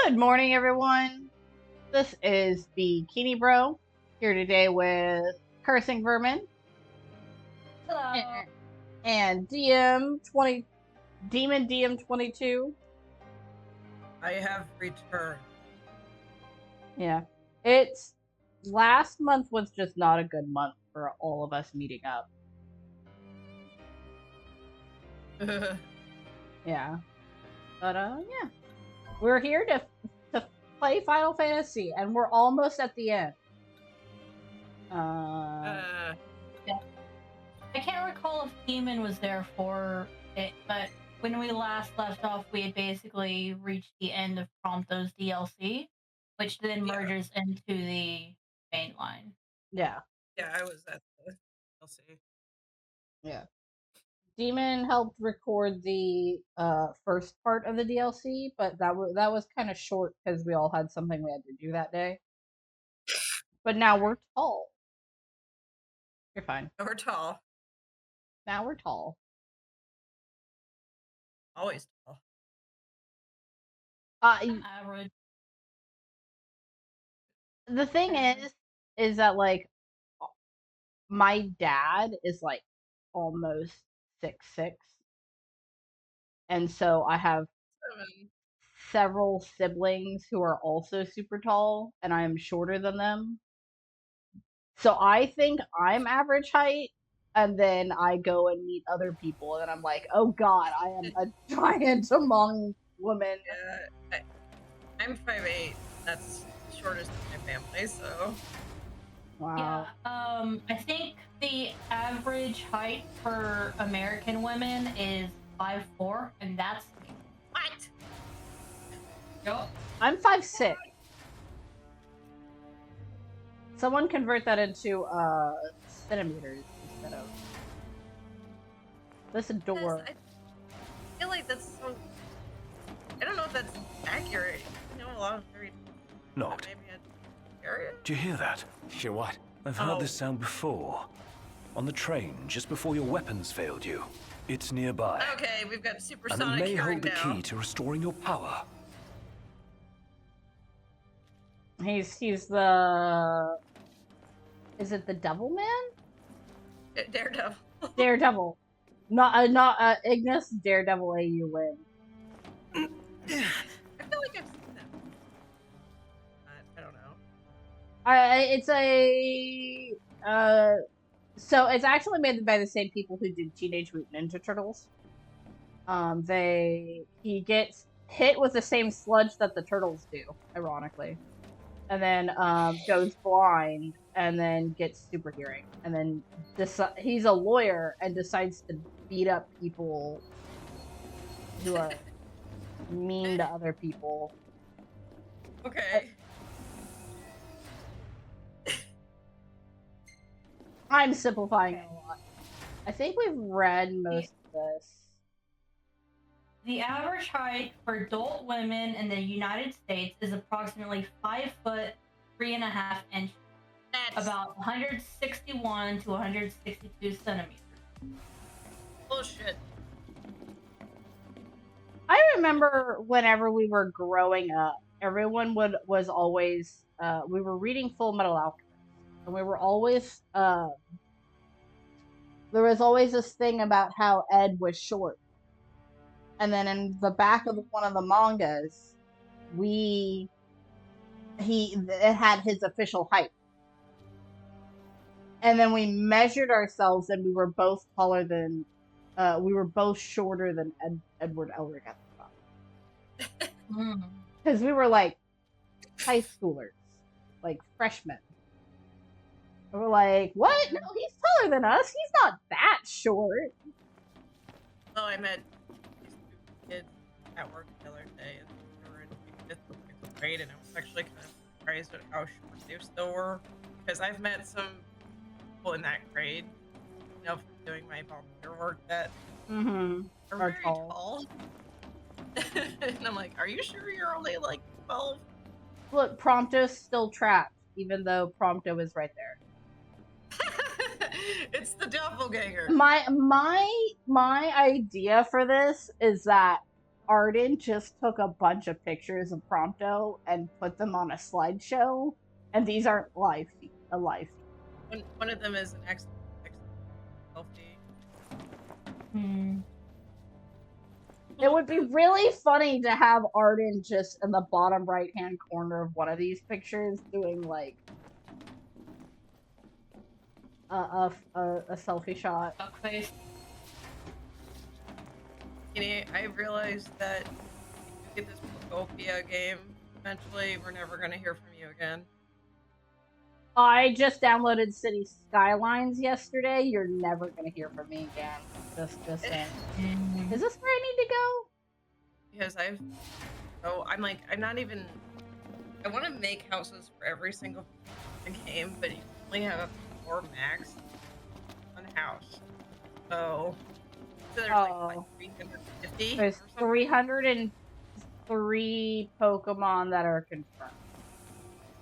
Good morning, everyone. This is Bikini Bro here today with CursingVermin Hello. and DemonDM22. I have returned. Yeah, it's last month was just not a good month for all of us meeting up. Yeah, but yeah, we're here to play Final Fantasy, and we're almost at the end. I can't recall if Demon was there for it, but when we last left off, we had basically reached the end of Prompto's DLC, which then merges into the main line. Yeah. Yeah, I was at the DLC. Yeah. Demon helped record the first part of the DLC, but that was kind of short because we all had something we had to do that day. But now we're tall. You're fine. We're tall. Now we're tall. Always tall. Average. The thing is that like my dad is like almost 6'6", and so I have several siblings who are also super tall, and I am shorter than them. So I think I'm average height, and then I go and meet other people, and then I'm like, oh god, I am a giant among women. Yeah, I'm 5'8". That's the shortest in my family, so... Wow. Yeah, I think the average height for American women is 5'4", and that's... What? Yep. I'm 5'6". Someone convert that into centimeters instead of this door. I feel like that's so... I don't know if that's accurate. You know, a lot of very... Locked. Do you hear that? Hear what? I've heard this sound before. On the train, just before your weapons failed you. It's nearby. Okay, we've got And supersonic it may hearing hold the now. key to restoring your power. He's the... Is it the Devil Man? Daredevil. Daredevil. Not Ignis, Daredevil AU win. I feel like I've seen that. I don't know. It's a so it's actually made by the same people who did Teenage Mutant Ninja Turtles. He gets hit with the same sludge that the turtles do, ironically, and then goes blind, and then gets super hearing, and then he's a lawyer and decides to beat up people who are mean to other people. Okay. I'm simplifying it a lot. I think we've read most of this. The average height for adult women in the United States is approximately 5 foot 3.5 inches. That's About 161 to 162 centimeters. bullshit. I remember whenever we were growing up, everyone was always we were reading Full Metal Alchemist, and we were always there was always this thing about how Ed was short, and then in the back of one of the mangas, it had his official height, and then we measured ourselves, and we were both taller than. We were both shorter than Edward Elric at the time. Because we were like high schoolers, like freshmen. And we're like, what? No, he's taller than us. He's not that short. Oh, I met these two kids at work the other day, and they were in 5th or 6th grade, and I was actually kind of surprised at how short they still were. Because I've met some people in that grade, you know, from doing my volunteer work that are very tall. And I'm like, are you sure you're only like 12? Look, Prompto's still trapped, even though Prompto is right there. It's the doppelganger. My idea for this is that Arden just took a bunch of pictures of Prompto and put them on a slideshow, and these aren't live feed. One of them is an excellent selfie. It would be really funny to have Arden just in the bottom right-hand corner of one of these pictures doing, like, a selfie shot. Duckface. I realized that if you get this Procopia game, eventually we're never going to hear from you again. I just downloaded City Skylines yesterday. You're never gonna hear from me again. Just saying. Is this where I need to go? Because I'm not even. I want to make houses for every single game, but you only have a 4 max on house. So there's like 350. There's 303 Pokemon that are confirmed.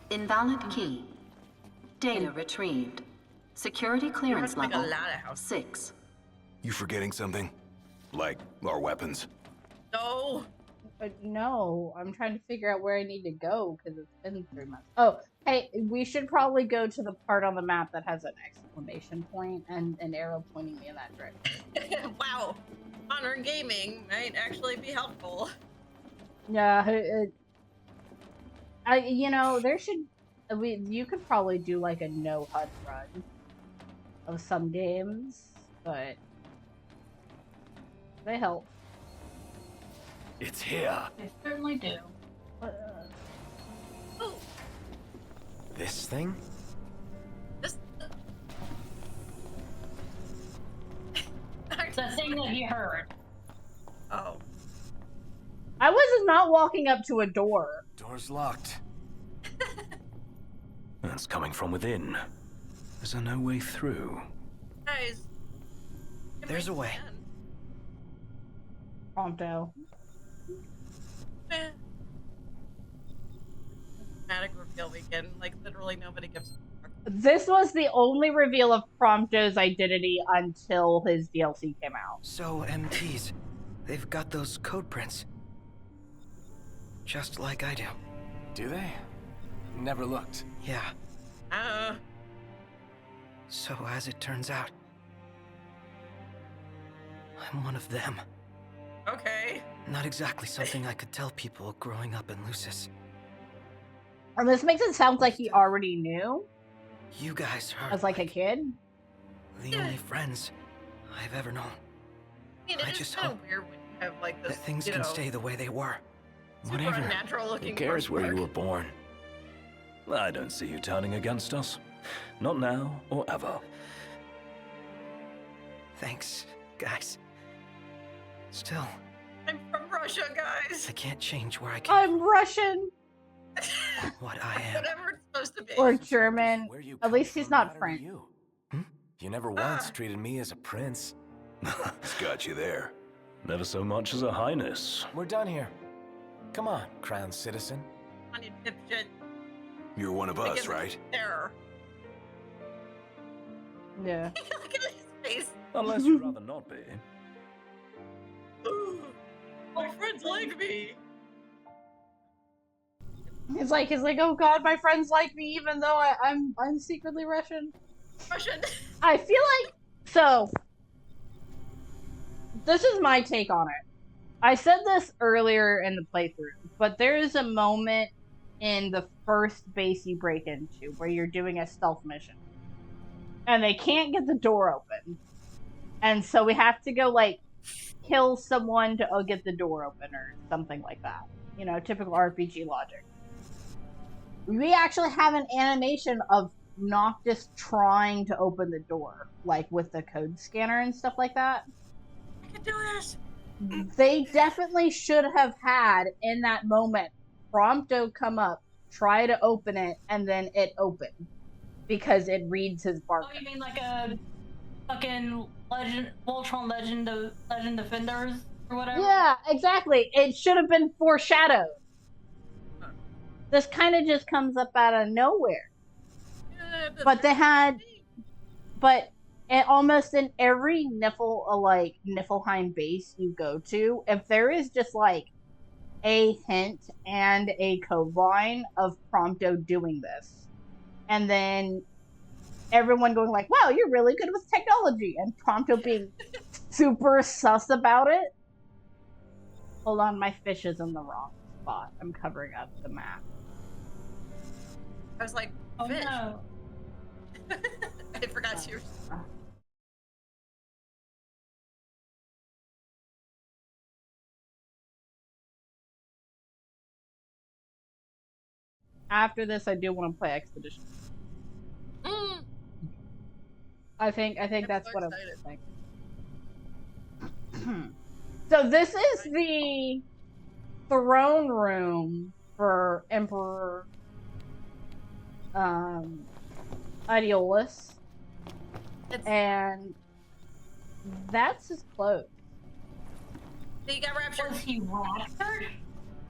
Invalid key. Data retrieved. Security clearance level 6. You forgetting something? Like our weapons? No. No, I'm trying to figure out where I need to go because it's been 3 months. Oh, hey, we should probably go to the part on the map that has an exclamation point and an arrow pointing me in that direction. Wow. Modern gaming might actually be helpful. Yeah, there should. You could probably do like a no HUD run of some games, but they help. It's here. They certainly do. This thing? It's a thing that he heard. Oh. I was not walking up to a door. Door's locked. That's coming from within. Is there no way through? Guys. There's a way. Prompto. Dramatic reveal weekend. Like, literally nobody gives a fuck. This was the only reveal of Prompto's identity until his DLC came out. So, MTs, they've got those code prints. Just like I do. Do they? Never looked. Yeah. So, as it turns out, I'm one of them. Okay. Not exactly something I could tell people growing up in Lucis. And this makes it sound like he already knew. You guys are as like a kid. The only friends I've ever known. I just hope weird when you have like this, that things can stay the way they were. Whatever. Natural looking. Who cares where you were born? I don't see you turning against us. Not now or ever. Thanks, guys. Still, I'm from Russia, guys. I can't change where I came I'm Russian. What I am. Whatever it's supposed to be. Or German. At least he's not French. You never once treated me as a prince. It's got you there. Never so much as a highness. We're done here. Come on, crown citizen. On you dipshit. You're one of us, right? Terror. Yeah. Look at his face. Unless you'd rather not be. Ooh, my friends like me. He's like, oh god, my friends like me, even though I'm secretly Russian. Russian. I feel like so. This is my take on it. I said this earlier in the playthrough, but there is a moment in the first base you break into where you're doing a stealth mission, and they can't get the door open, and so we have to go like kill someone to get the door open or something like that. You know, typical RPG logic. We actually have an animation of Noctis trying to open the door, like with the code scanner and stuff like that. I can do this. They definitely should have had in that moment Prompto come up, try to open it, and then it opened because it reads his barcode. Oh, you mean like a fucking Voltron Legend Defenders or whatever? Yeah, exactly. It should have been foreshadowed. This kind of just comes up out of nowhere. Yeah, but they had, but And almost in every Niflheim base you go to, if there is just like a hint and a code line of Prompto doing this, and then everyone going like, "Wow, you're really good with technology," and Prompto being super sus about it. Hold on, my fish is in the wrong spot. I'm covering up the map. I was like, oh fish. no. I forgot you. After this, I do want to play Expedition. I think that's so what excited. I'm thinking. So this is the throne room for Emperor Ideolus. And that's his clothes. He got raptured. Was he raptured?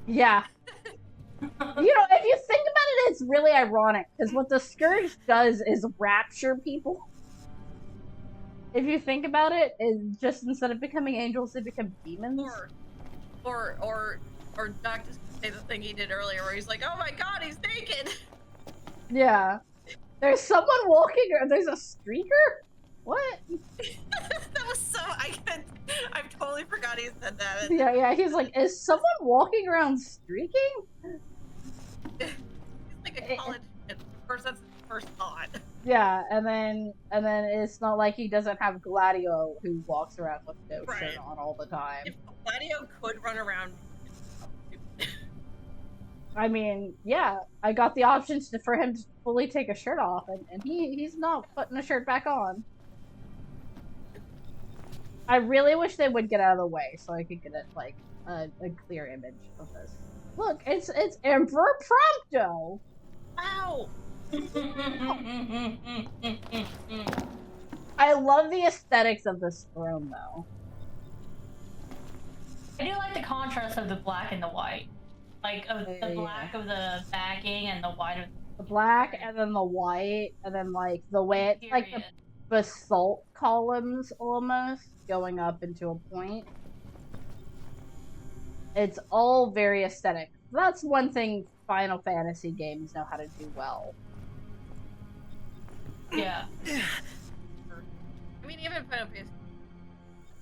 Yeah. You know, if you think about it, it's really ironic, because what the Scourge does is rapture people. If you think about it, just instead of becoming angels, they become demons. Or Doc just say the thing he did earlier where he's like, oh my god, he's naked! Yeah. There's someone walking, or there's a streaker? What? That was so, I've totally forgot he said that. Yeah, he's like, is someone walking around streaking? He's like a college kid. Of course, that's his first thought. Yeah, and then it's not like he doesn't have Gladio who walks around with no shirt on all the time. If Gladio could run around, I mean, yeah, I got the options for him to fully take a shirt off, and he's not putting a shirt back on. I really wish they would get out of the way so I could get it like a clear image of this. Look, it's Emperor Prompto. Wow. I love the aesthetics of this throne, though. I do like the contrast of the black and the white. Like, of the black of the backing and the white of the black, and then the white, and then, like, the way it's, like, the basalt columns, almost, going up into a point. It's all very aesthetic. That's one thing Final Fantasy games know how to do well. Yeah. I mean, even Final Fantasy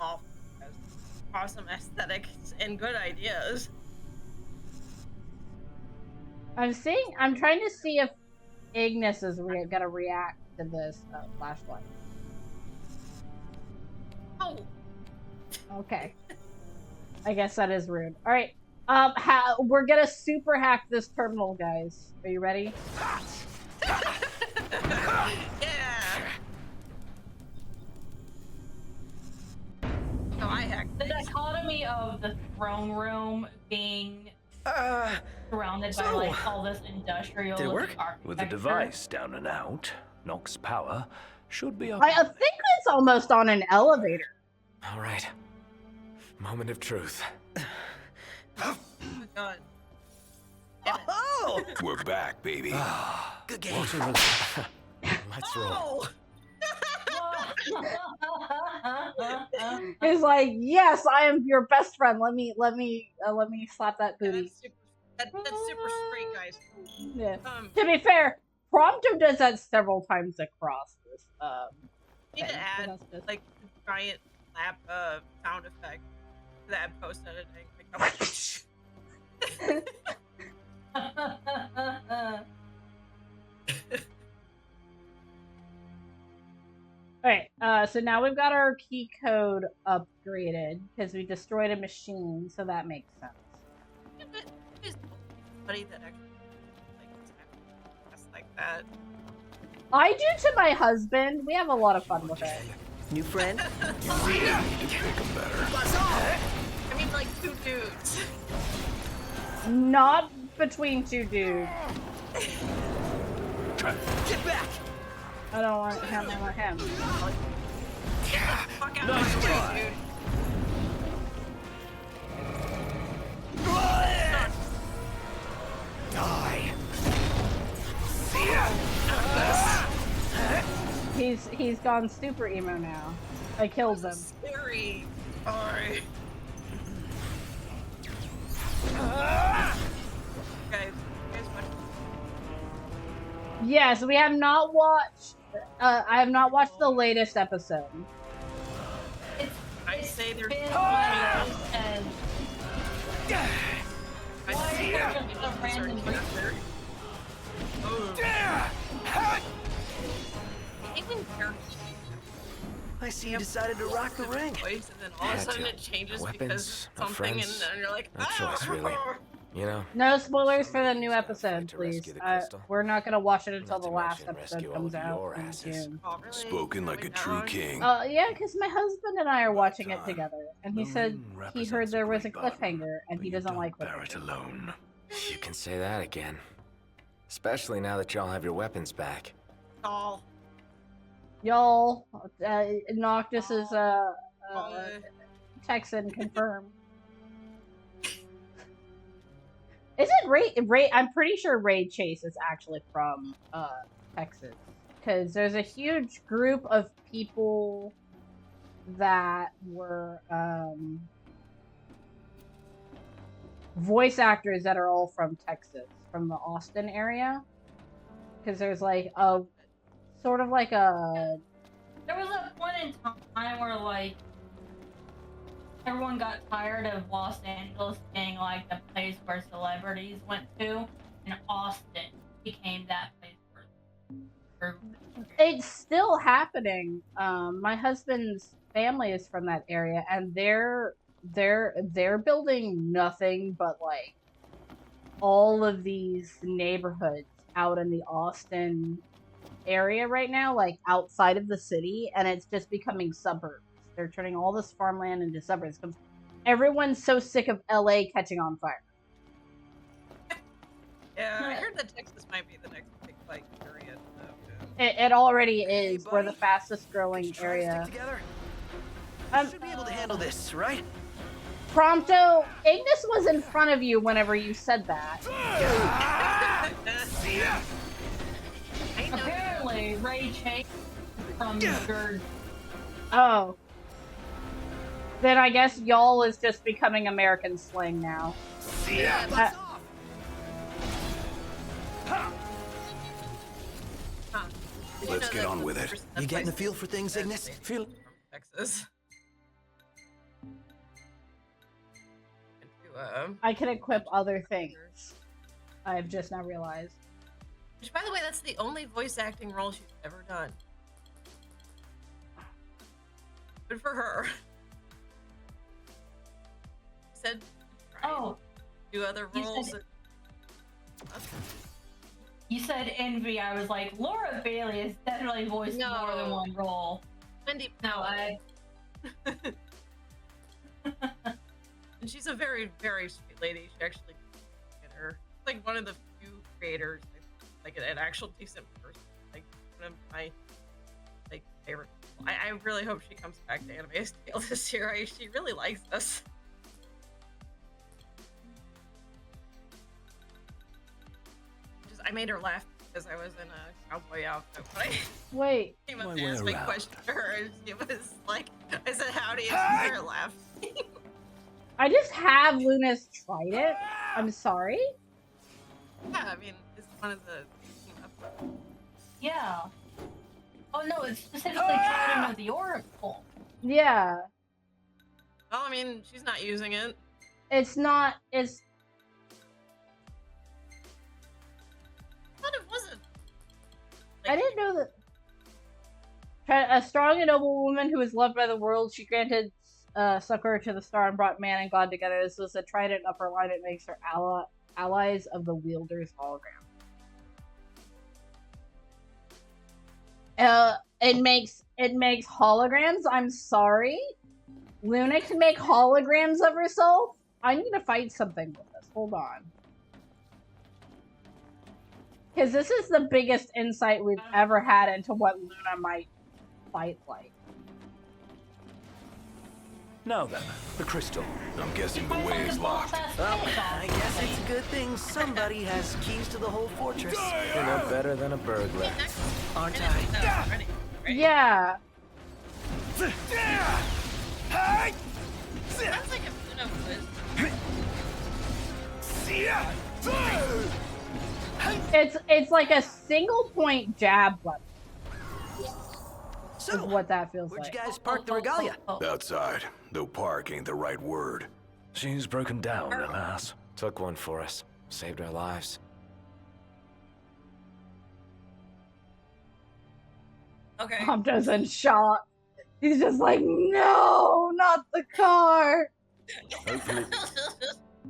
has awesome aesthetics and good ideas. I'm trying to see if Ignis is gonna react to this flashlight. Oh. Okay. I guess that is rude. All right. We're gonna super hack this terminal, guys. Are you ready? Yeah. No, I hacked. The dichotomy of the throne room being surrounded by like all this industrial. Did it work? With the device down and out, Nox power should be up. I think it's almost on an elevator. All right. Moment of truth. Oh my god. Oh! We're back, baby. Good game. Let's roll. He's like, yes, I am your best friend. Let me slap that booty. That's super straight, guys. Yeah. To be fair, Prompto does that several times across this. You need to add like a giant lap sound effect to that post editing. Alright, so now we've got our key code upgraded because we destroyed a machine, so that makes sense. Funny that actually like that. I do to my husband. We have a lot of fun with it. New friend? Yeah, you can make them better. I mean, like 2 dudes. Not between 2 dudes. Get back! I don't want him. I want him. Fuck out of my way, dude. He he's gone super emo now. I killed him. Scary. Sorry. Guys, watch. Yes, we have not watched. I have not watched the latest episode. I say there's. I see you decided to rock the ring. And then all of a sudden it changes because of something, and then you're like, no choice, really. You know. No spoilers for the new episode, please. We're not gonna watch it until the last episode comes out in June. Oh, really? Spoken like a true king. Yeah, because my husband and I are watching it together, and he said he heard there was a cliffhanger, and he doesn't like cliffhangers. Alone. You can say that again. Especially now that y'all have your weapons back. Oh. Y'all, Noctis is Texan confirmed. Isn't Ray? I'm pretty sure Ray Chase is actually from Texas, because there's a huge group of people that were voice actors that are all from Texas, from the Austin area. Because there's like a sort of like a. There was a point in time where like everyone got tired of Los Angeles being like the place where celebrities went to, and Austin became that place for It's still happening. My husband's family is from that area, and they're building nothing but like all of these neighborhoods out in the Austin area right now, like outside of the city, and it's just becoming suburbs. They're turning all this farmland into suburbs because everyone's so sick of LA catching on fire. Yeah, I heard that Texas might be the next big fight area. It already is. We're the fastest growing area. Should be able to handle this, right? Prompto, Ignis was in front of you whenever you said that. Apparently, Ray Chase from Gerd. Oh. Then I guess y'all is just becoming American slang now. Let's get on with it. You getting the feel for things, Ignis? Feel Texas. I can equip other things. I've just now realized. Which, by the way, that's the only voice acting role she's ever done. Good for her. Said, do other roles. You said Envy. I was like, Laura Bailey has definitely voiced more than one role. Wendy, and she's a very, very sweet lady. She actually, like one of the few creators, like an actual decent person, like one of my favorite people. I really hope she comes back to Anime Scale this year. She really likes us. I made her laugh because I was in a cowboy outfit. Wait. Came up to ask my question to her, and she was like, I said howdy, and she started laughing. I just have Luna's Trident. I'm sorry. Yeah, I mean, it's one of the. Yeah. Oh no, it's specifically Trident of the Oracle. Yeah. Well, I mean, she's not using it. It's not. It's. I thought it wasn't. I didn't know that. A strong and noble woman who is loved by the world, she granted succor to the star and brought man and God together. This was a trident upper line. It makes her allies of the wielder's hologram. It makes holograms. I'm sorry. Luna can make holograms of herself. I need to fight something with this. Hold on. Because this is the biggest insight we've ever had into what Luna might fight like. Now then, the crystal. I'm guessing the way is locked. Well, I guess it's a good thing somebody has keys to the whole fortress. You're no better than a burglar, aren't I? right? Yeah. Sounds like a boon of wisdom. It's like a single point jab weapon. So, Is what that feels where'd like. you guys park the regalia? Outside, though park ain't the right word. She's broken down, alas. Took one for us. Saved our lives. Okay. I'm just in shock. He's just like, no, not the car. Hopefully,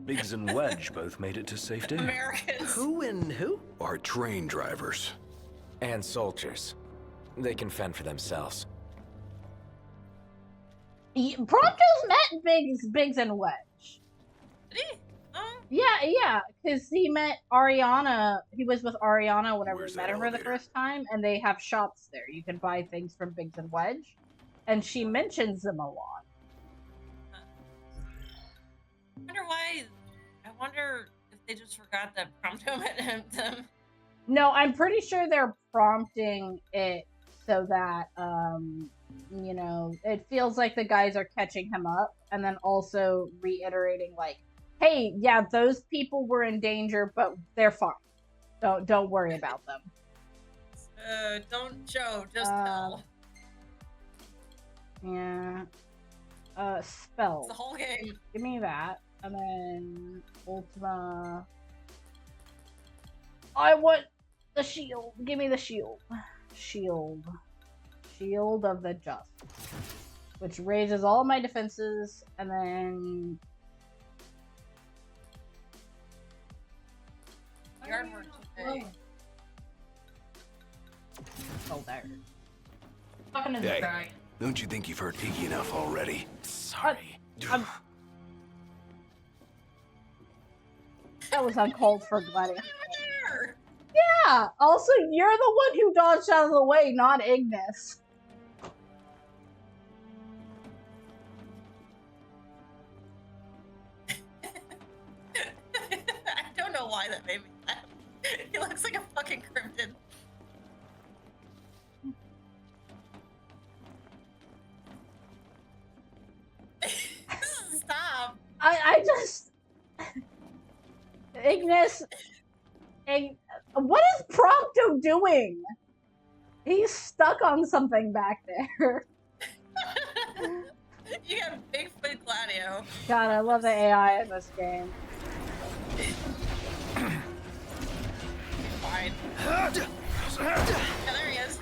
Biggs and Wedge both made it to safety. Americans. Who and who? Our train drivers. And soldiers. They can fend for themselves. Prompto's met Biggs and Wedge. Did he? Oh. Yeah, because he met Ariana. He was with Ariana whenever Where's we met that her for the elevator? first time, and they have shops there. You can buy things from Biggs and Wedge, and she mentions them a lot. I wonder if they just forgot that Prompto met them. No, I'm pretty sure they're prompting it so that, you know, it feels like the guys are catching him up, and then also reiterating, like, hey, yeah, those people were in danger, but they're fine. Don't worry about them. Don't show, just tell. Yeah. Spells. It's the whole game. Give me that. And then Ultima. I want the shield. Give me the shield. Shield. Shield of the Just. Which raises all my defenses, and then Yard work today. oh there. Talking to the Hey. dragon. Don't you think you've heard Iggy enough already? Sorry. That was uncalled for, Gladiator. There. Yeah. Also, you're the one who dodged out of the way, not Ignis. I don't know why that made me laugh. He looks like a fucking cryptid. Stop. I just Ignis. What is Prompto doing? He's stuck on something back there. You got Bigfoot Gladio. God, I love the AI in this game. Fine. Yeah, there he is.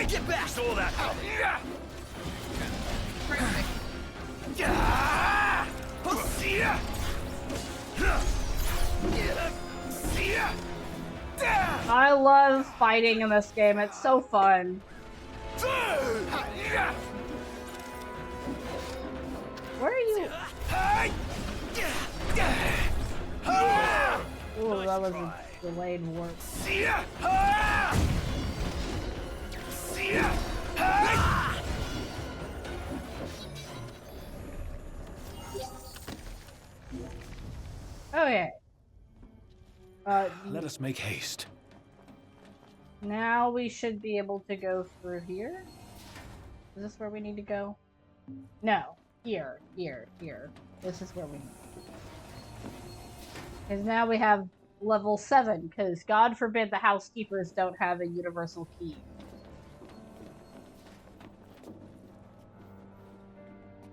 Get back! Saw that coming. Perfect. I love fighting in this game. It's so fun. Where are you? Ooh, that was a delayed warp. Okay. Let us make haste. Now we should be able to go through here. Is this where we need to go? No. Here. This is where we need to go. Because now we have level 7, because God forbid the housekeepers don't have a universal key.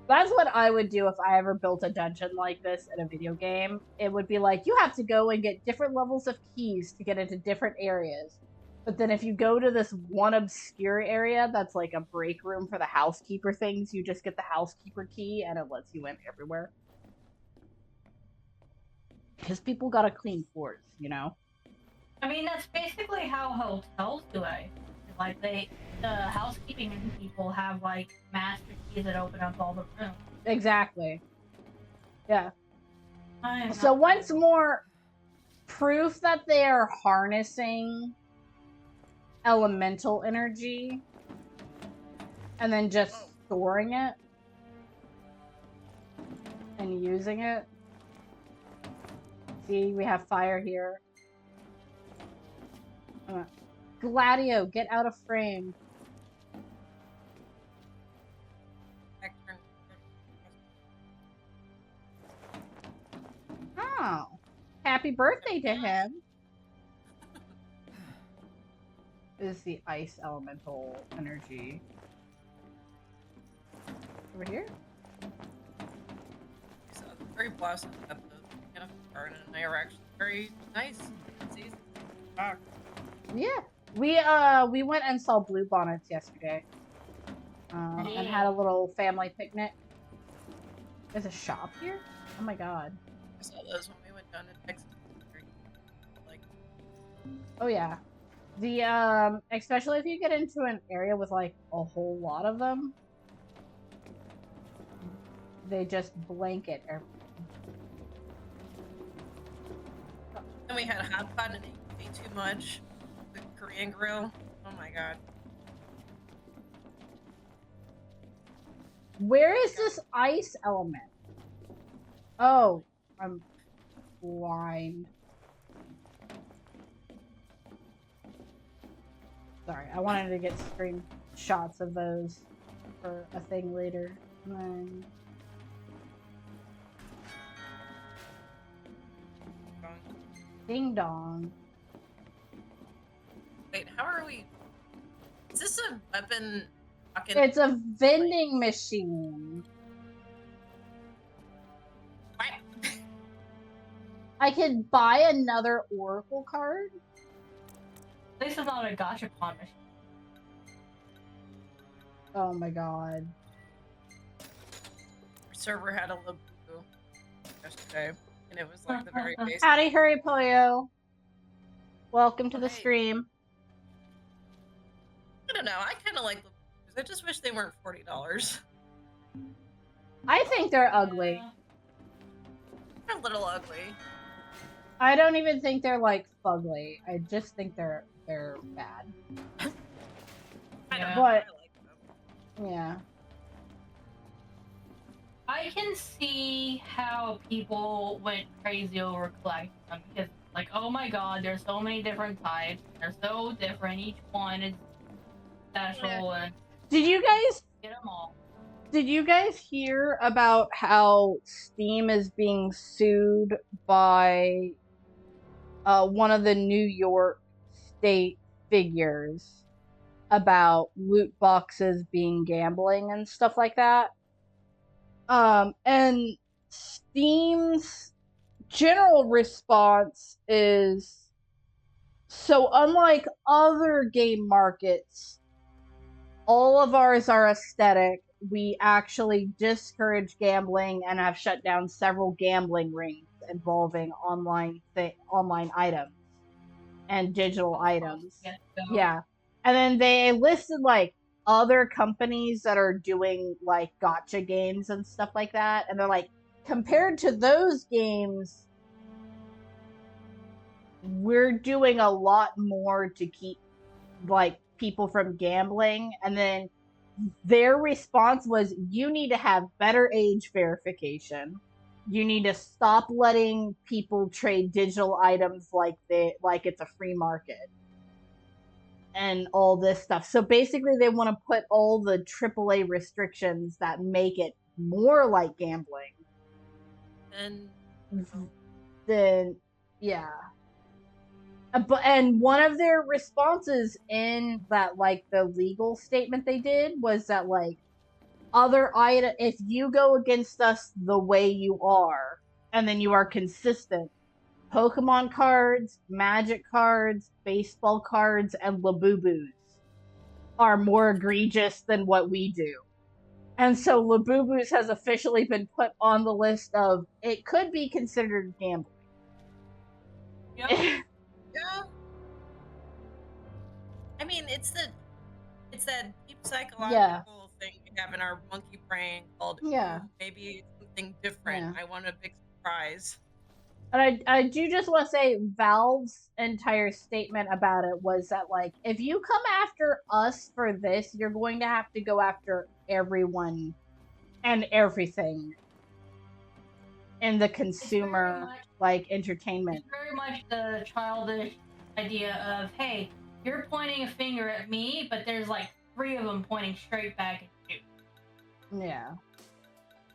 That's what I would do if I ever built a dungeon like this in a video game. It would be like, you have to go and get different levels of keys to get into different areas. But then if you go to this one obscure area that's like a break room for the housekeeper things, you just get the housekeeper key and it lets you in everywhere. Because people gotta clean floors, you know? I mean, that's basically how hotels do it. Like, the housekeeping people have, like, master keys that open up all the rooms. Exactly. Yeah. So once more, proof that they are harnessing elemental energy and then just storing it and using it. See, we have fire here. Gladio, get out of frame. Oh, happy birthday to him. This is the ice elemental energy. Over here? So very blessed that the garden and they are actually very nice. Yeah, we went and saw Bluebonnets yesterday, and had a little family picnic. There's a shop here. Oh my god. I saw those when we went down to Texas. Like, oh yeah, the especially if you get into an area with like a whole lot of them, they just blanket everything. And we had a hot pot and ate too much. The Korean grill. Oh my god. Where is this ice element? Oh, I'm blind. Sorry, I wanted to get screenshots of those for a thing later. Ding dong. Wait, how are we? Is this a weapon? It's a vending machine. What? I could buy another Oracle card. At least it's not a gachapon machine. Oh my god. Our server had a Labubu yesterday, and it was like the very basic. Howdy, Hurry Pollo. Welcome to the stream. I don't know. I kind of like Labubus. I just wish they weren't $40. I think they're ugly. They're a little ugly. I don't even think they're like fugly. I just think they're bad. I don't know. I like them. Yeah. I can see how people went crazy over collecting them because, like, oh my god, there's so many different types. They're so different. Each one is special. And Did you guys get them all? Did you guys hear about how Steam is being sued by one of the New York state figures about loot boxes being gambling and stuff like that? And Steam's general response is, so unlike other game markets, all of ours are aesthetic. We actually discourage gambling and have shut down several gambling rings involving online items and digital items. Yeah. And then they listed like other companies that are doing like gacha games and stuff like that, and they're like, compared to those games, we're doing a lot more to keep like people from gambling. And then their response was, you need to have better age verification. You need to stop letting people trade digital items like it's a free market. And all this stuff. So basically they want to put all the AAA restrictions that make it more like gambling. And then, yeah. And one of their responses in that, like, the legal statement they did was that, like, if you go against us the way you are, and then you are consistent, Pokemon cards, Magic cards, baseball cards, and Labubus are more egregious than what we do. And so Labubus has officially been put on the list of, it could be considered gambling. Yep. Yeah. I mean, it's that deep psychological thing we have in our monkey brain called, maybe something different. I want a big surprise. And I do just want to say, Valve's entire statement about it was that, like, if you come after us for this, you're going to have to go after everyone and everything in the consumer, like, entertainment. It's very much the childish idea of, hey, you're pointing a finger at me, but there's like 3 of them pointing straight back at you. Yeah.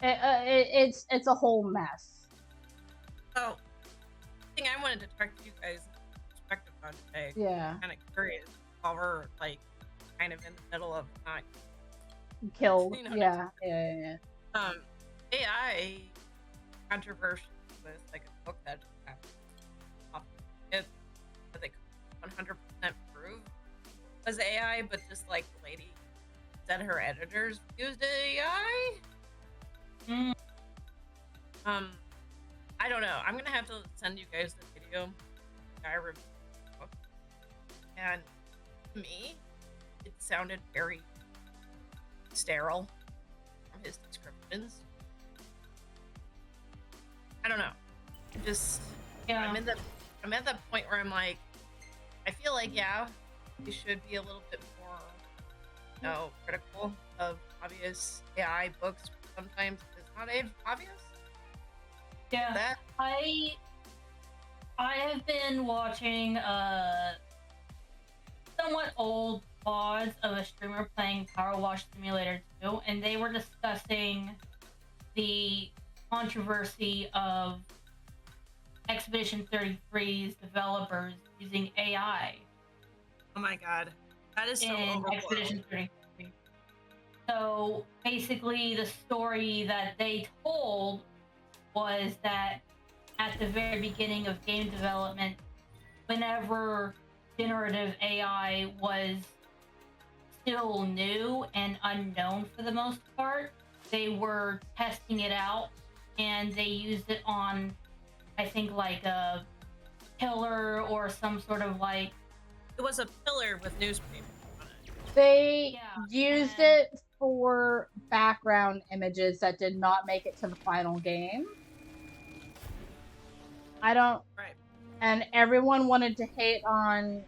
It's a whole mess. So, the thing I wanted to talk to you guys perspective on today. Yeah. I'm kind of curious while we're like kind of in the middle of not Killed. you know, Yeah. Yeah. AI controversy with like a book that it that they 100% prove was AI, but just like the lady said her editors used AI. I don't know. I'm gonna have to send you guys the video. I reviewed the book, and to me, it sounded very sterile from his descriptions. I don't know. Yeah. I'm at that point where I'm like, I feel like we should be a little bit more, critical of obvious AI books. Sometimes it's not obvious. Yeah. I have been watching somewhat old VODs of a streamer playing Power Wash Simulator 2, and they were discussing the controversy of Expedition 33's developers using AI. Oh my god. That is so in overblown. Expedition 33. So basically the story that they told was that at the very beginning of game development, whenever generative AI was still new and unknown for the most part, they were testing it out and they used it on, I think, like a pillar or some sort of like... It was a pillar with newspaper on it. They used it for background images that did not make it to the final game. Right. And everyone wanted to hate on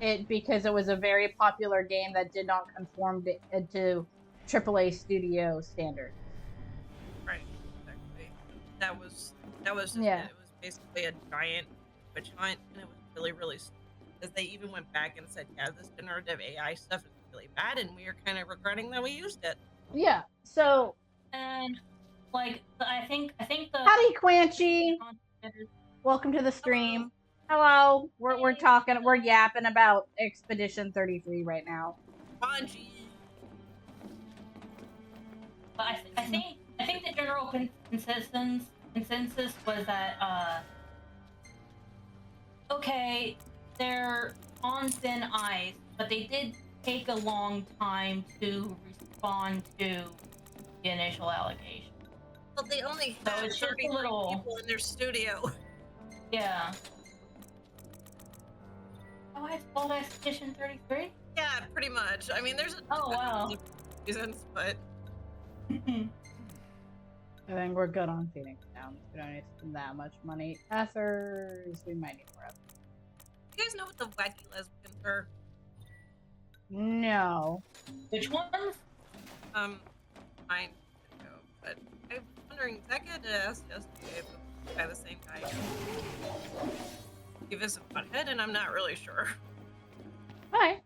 it because it was a very popular game that did not conform to AAA studio standards. Right. Exactly. That was just Yeah. it. It was basically a giant witch hunt, and it was really, really stupid. Because they even went back and said, yeah, this generative AI stuff is really bad, and we are kind of regretting that we used it. Yeah. So. And like, I think the Howdy, Quanchy. Welcome to the stream. Hello. We're talking. We're yapping about Expedition 33 right now. Quanchy. But I think the general consensus was that okay, they're on thin ice, but they did take a long time to respond to the initial allegation. Well, they only So had it's just 30 a little people in their studio. Yeah. Oh, it's called Expedition 33? Yeah, pretty much. I mean, there's reasons, but I think we're good on Phoenix now. We don't need to spend that much money. Ethers, we might need more of them. You guys know what the wacky lesbians are? No. Which ones? Mine no, but I'm wondering, is that good to ask yesterday by the same guy? Give us a butthead, and I'm not really sure. Hi.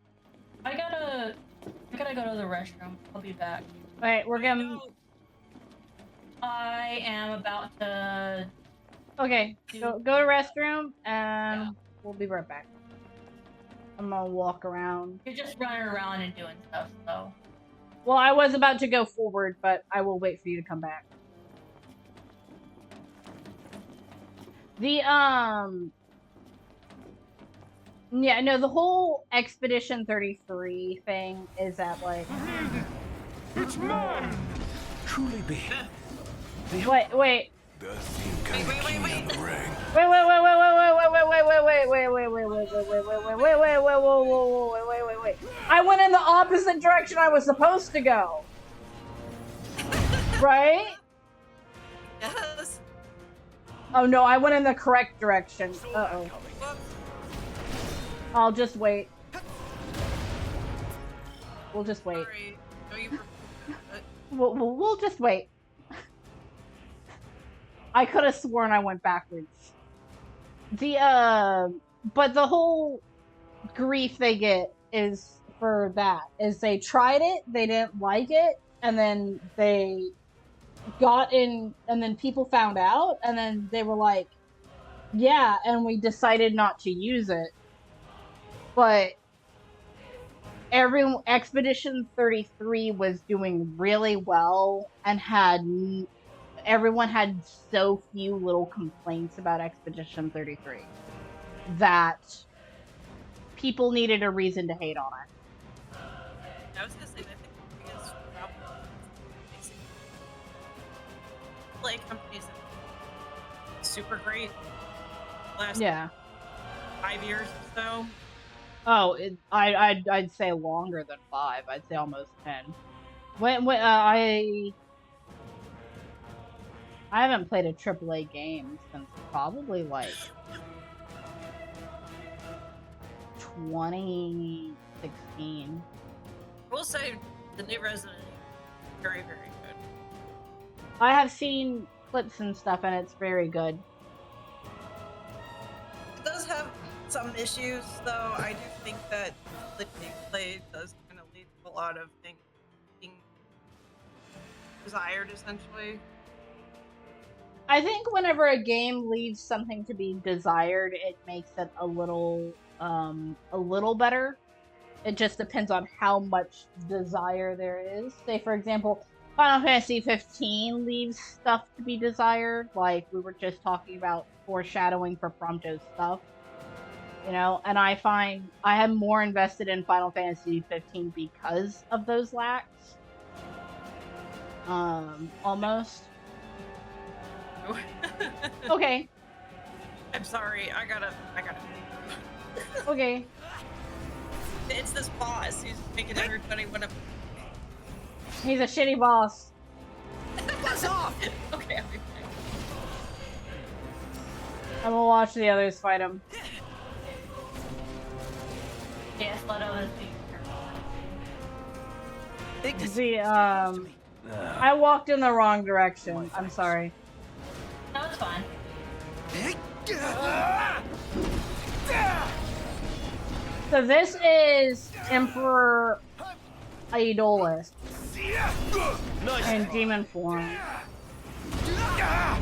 I gotta go to the restroom. I'll be back. Alright, we're gonna... I am about to... Okay, go to restroom, and we'll be right back. I'm gonna walk around. You're just running around and doing stuff, so... Well, I was about to go forward, but I will wait for you to come back. Yeah, no, the whole Expedition 33 thing is that, like... It's mine! Truly be. Wait. Does seem kind of key on the ring. Wait. I went in the opposite direction I was supposed to go. Right? Yes. Oh no, I went in the correct direction. Uh-oh. I'll just wait. We'll just wait. Sorry. No, you We'll just wait. I could have sworn I went backwards. but the whole grief they get is for that. Is they tried it, they didn't like it, and then they got in, and then people found out, and then they were like, yeah, and we decided not to use it. But Expedition 33 was doing really well and everyone had so few little complaints about Expedition 33 that people needed a reason to hate on it. I was gonna say, I think the biggest problem is play companies that are super great last 5 years or so. Oh, I'd say longer than 5. I'd say almost 10. I haven't played a AAA game since probably like 2016. I will say the new Resident Evil is very, very good. I have seen clips and stuff, and it's very good. It does have some issues, though. I do think that the gameplay does kind of lead to a lot of things being desired, essentially. I think whenever a game leaves something to be desired, it makes it a little better. It just depends on how much desire there is. Say, for example, Final Fantasy 15 leaves stuff to be desired, like we were just talking about foreshadowing for Prompto's stuff. You know, and I find I am more invested in Final Fantasy 15 because of those lacks. Almost. Okay. I'm sorry, I gotta. Okay. It's this boss who's making everybody want to. He's a shitty boss. Buzz off! Okay, I'll be back. I'm gonna watch the others fight him. Yes, let others be. See, I walked in the wrong direction. I'm sorry. No, it's fine. So this is Emperor Idolus in demon form. Yeah.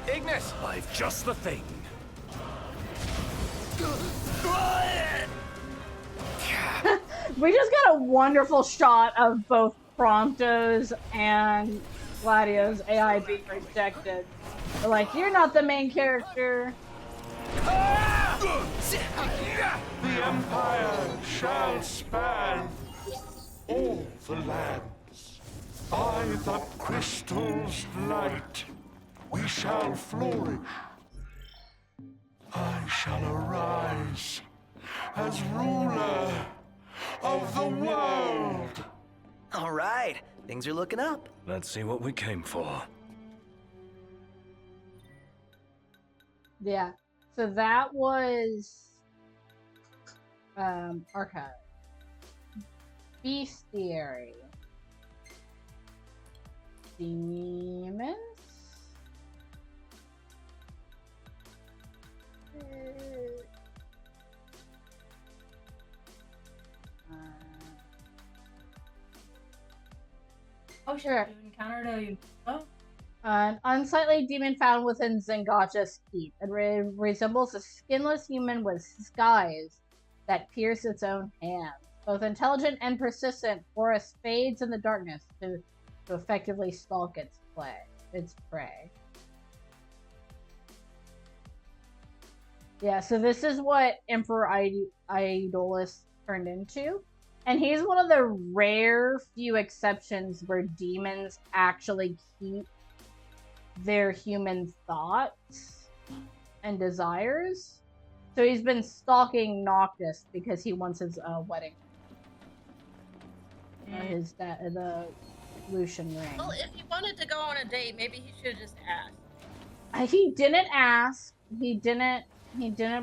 Ignis! I've just the thing. We just got a wonderful shot of both Prompto's and Gladio's AI being rejected. They're like, you're not the main character. The Empire shall span all the lands. By the crystal's light, we shall flourish. I shall arise as ruler of the world. All right, things are looking up. Let's see what we came for. Yeah. So that was Archive. Bestiary. Demons. Oh, sure. You encountered a... Oh. An unsightly demon found within Zengatus keep. It resembles a skinless human with scars that pierce its own hands. Both intelligent and persistent, Horus fades in the darkness to effectively stalk its prey. Yeah, so this is what Emperor Idolus turned into. And he's one of the rare few exceptions where demons actually keep their human thoughts and desires. So he's been stalking Noctis because he wants his wedding. The Lucian ring. Well, if he wanted to go on a date, maybe he should have just asked. He didn't ask. He didn't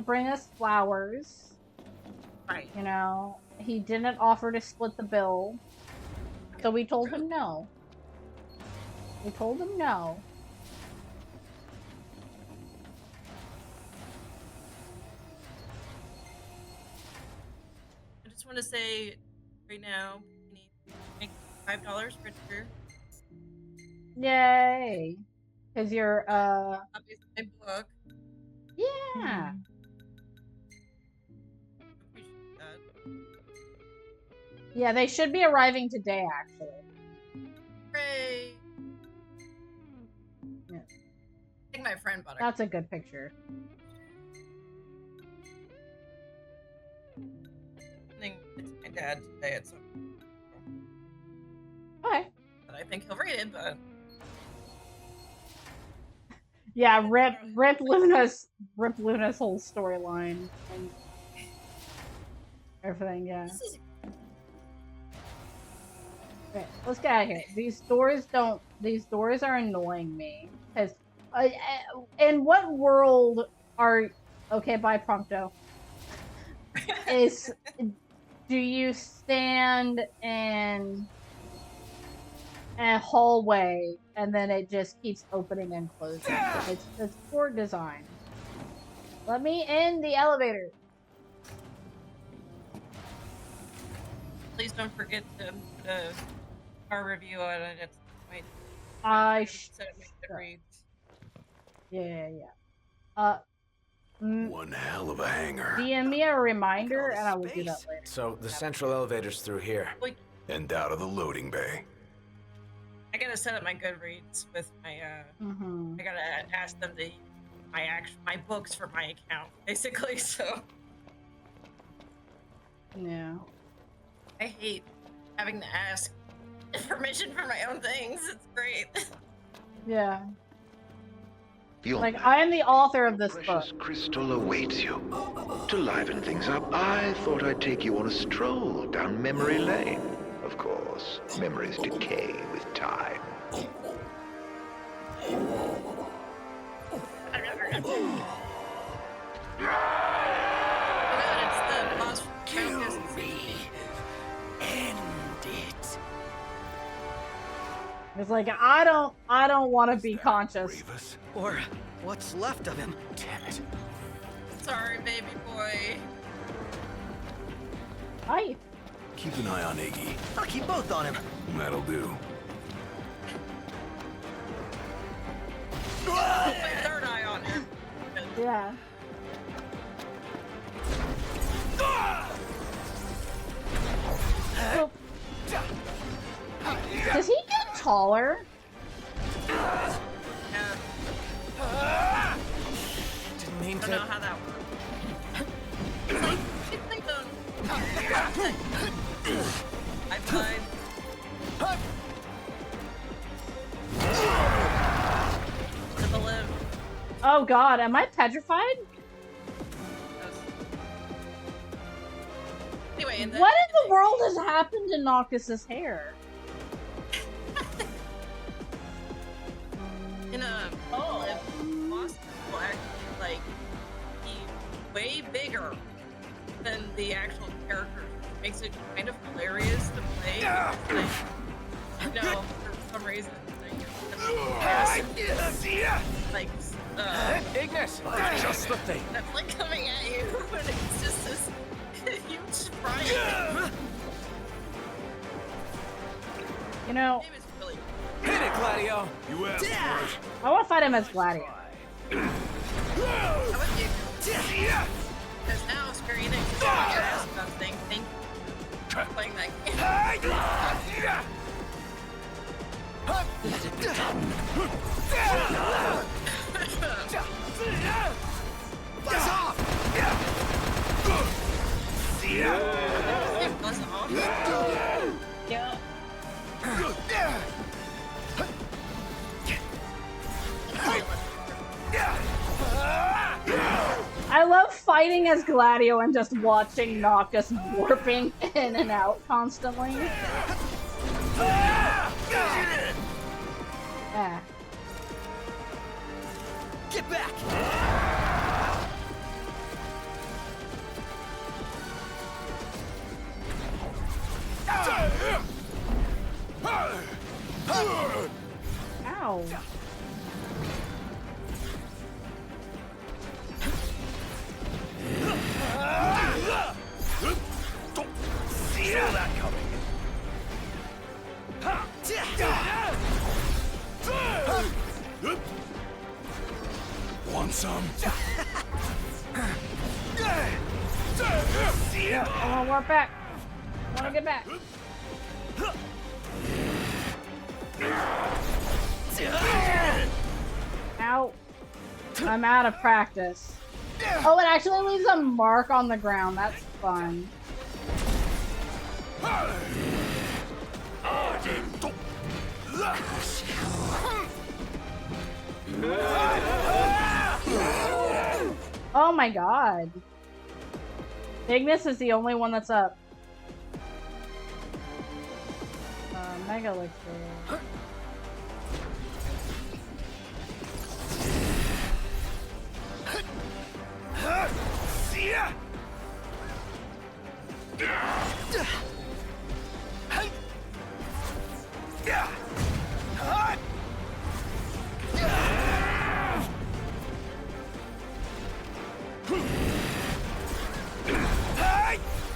bring us flowers. Right. You know, he didn't offer to split the bill. So we told him no. We told him no. I just want to say right now, you need to make $5 for Drew. Yay! Because you're Copies of my book. Yeah. Appreciate that. Yeah, they should be arriving today, actually. Hooray! Yeah. I think my friend bought it. That's a good picture. I think it's my dad today at some. Okay. But I think he'll read it, but. Yeah, rip Luna's whole storyline and everything. Yeah. Okay, let's get out of here. These doors are annoying me. Because, in what world are... Okay, bye, Prompto. Do you stand in a hallway and then it just keeps opening and closing? It's poor design. Let me in the elevator. Please don't forget to put a car review on it at some point. Set up my Goodreads. Yeah. One hell of a hangar. DM me a reminder and I will do that later. So the central elevator's through here. And out of the loading bay. I gotta set up my Goodreads with my I gotta ask them to my books for my account, basically. So yeah. I hate having to ask permission for my own things. It's great. Yeah. Your Like, I am the author of this book. precious crystal awaits you. To liven things up, I thought I'd take you on a stroll down memory lane. Of course, memories decay with time. Kill me. End it. It's like, I don't want to be conscious. Or what's left of him. Damn it. Sorry, baby boy. Hi. Keep an eye on Iggy. I'll keep both on him. That'll do. My third eye on him. Yeah. Oh. Does he get taller? Didn't mean I don't know how that works. I tried. To the live. Oh god, am I petrified? Anyway, and then, What in the world has happened to Noctis's hair? in a Lost will actually like be way bigger than the actual character. It makes it kind of hilarious to play. Like, no, for some reason. Like, Ignis! Just the thing. that's like coming at you, and it's just this huge fright. You know, It was really Hit it, Gladio! You asked for it. I want to fight him as Gladio. I would be because now Square Enix is on your ass about saying thank you for playing that game. Let it be done. Buzz off! It was awesome. Yeah. I love fighting as Gladio and just watching Noctis warping in and out constantly. Yeah. Get back! Ow. Yeah, I want to warp back. I want to get back. Ow. I'm out of practice. Oh, it actually leaves a mark on the ground. That's fun. Oh my god. Ignis is the only one that's up. Mega Elixir.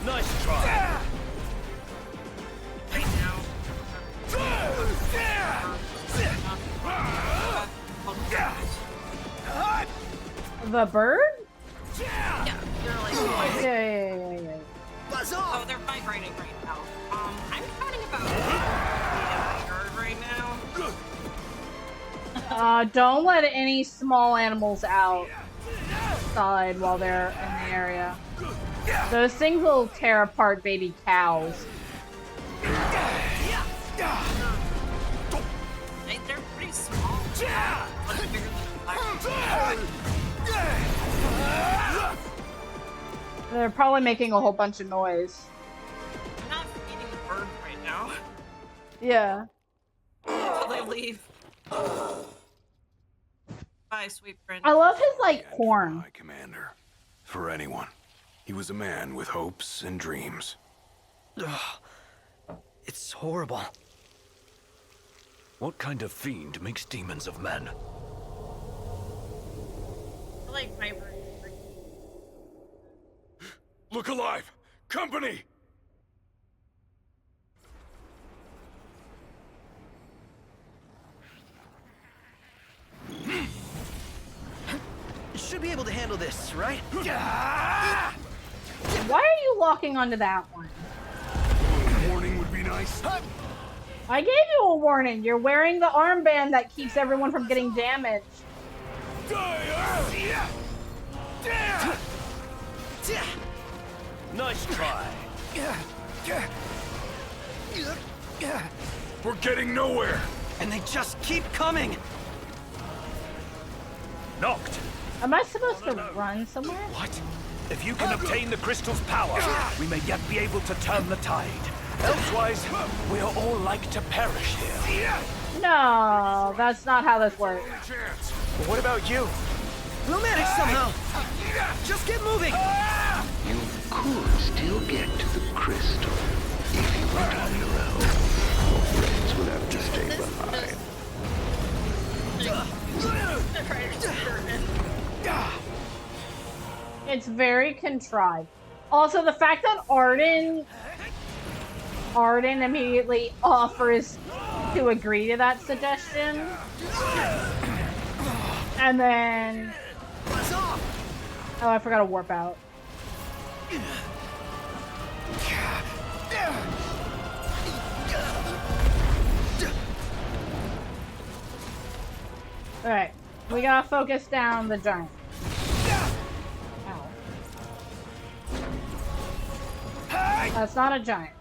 Nice try. The bird? Yeah, they're like. Yeah. Buzz off! Oh, they're migrating right now. I'm counting about 8 right now. Don't let any small animals outside while they're in the area. Those things will tear apart baby cows. They're pretty small. Much bigger than They're probably making a whole bunch of noise. I'm not feeding the birds right now. Yeah. Until they leave. Bye, sweet friend. I love his, like, horn. My commander. For anyone. He was a man with hopes and dreams. It's horrible. What kind of fiend makes demons of men? I like my bird. Look alive! Company! You should be able to handle this, right? Why are you locking onto that one? Warning would be nice. I gave you a warning. You're wearing the armband that keeps everyone from getting damaged. Nice try. We're getting nowhere. And they just keep coming! Knocked. Am I supposed to run somewhere? What? If you can obtain the crystal's power, we may yet be able to turn the tide. Elsewise, we are all like to perish here. No, that's not how this works. But what about you? We'll manage somehow! Just get moving! You could still get to the crystal if you went on your own. Your friends will have to stay behind. It's very contrived. Also, the fact that Arden immediately offers to agree to that suggestion, and then oh, I forgot to warp out. All right, we gotta focus down the giant. Ow. That's not a giant.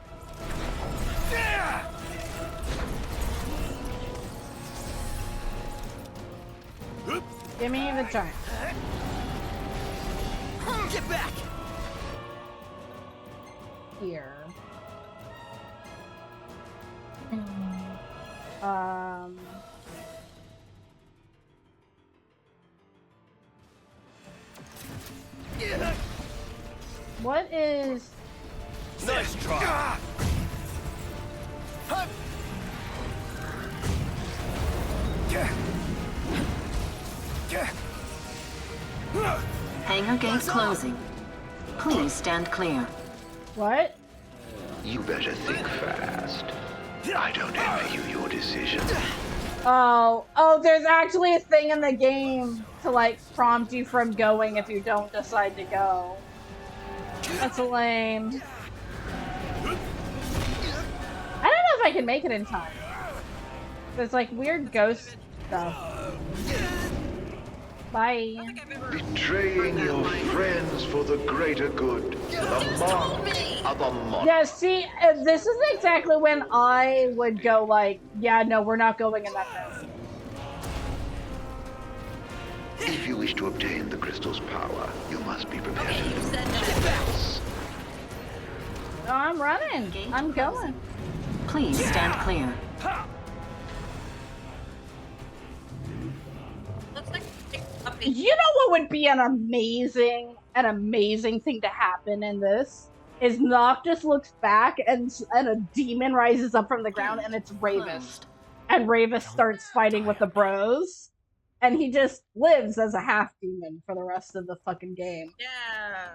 Give me the giant. Get back! Here. What is... Nice try. Hangar gate closing. Please stand clear. What? You better think fast. I don't envy you your decision. Oh, there's actually a thing in the game to, like, prompt you from going if you don't decide to go. That's lame. I don't know if I can make it in time. There's like weird ghost stuff. Bye. Betraying your friends for the greater good. The mark of a monster. Yeah, see, this is exactly when I would go like, yeah, no, we're not going in that room. If you wish to obtain the crystal's power, you must be prepared to do something else. No, I'm running. I'm going. Please stand clear. Looks like You know what would be an amazing thing to happen in this? Is Noctis looks back and a demon rises up from the ground and it's Ravis. And Ravis starts fighting with the bros. And he just lives as a half demon for the rest of the fucking game. Yeah.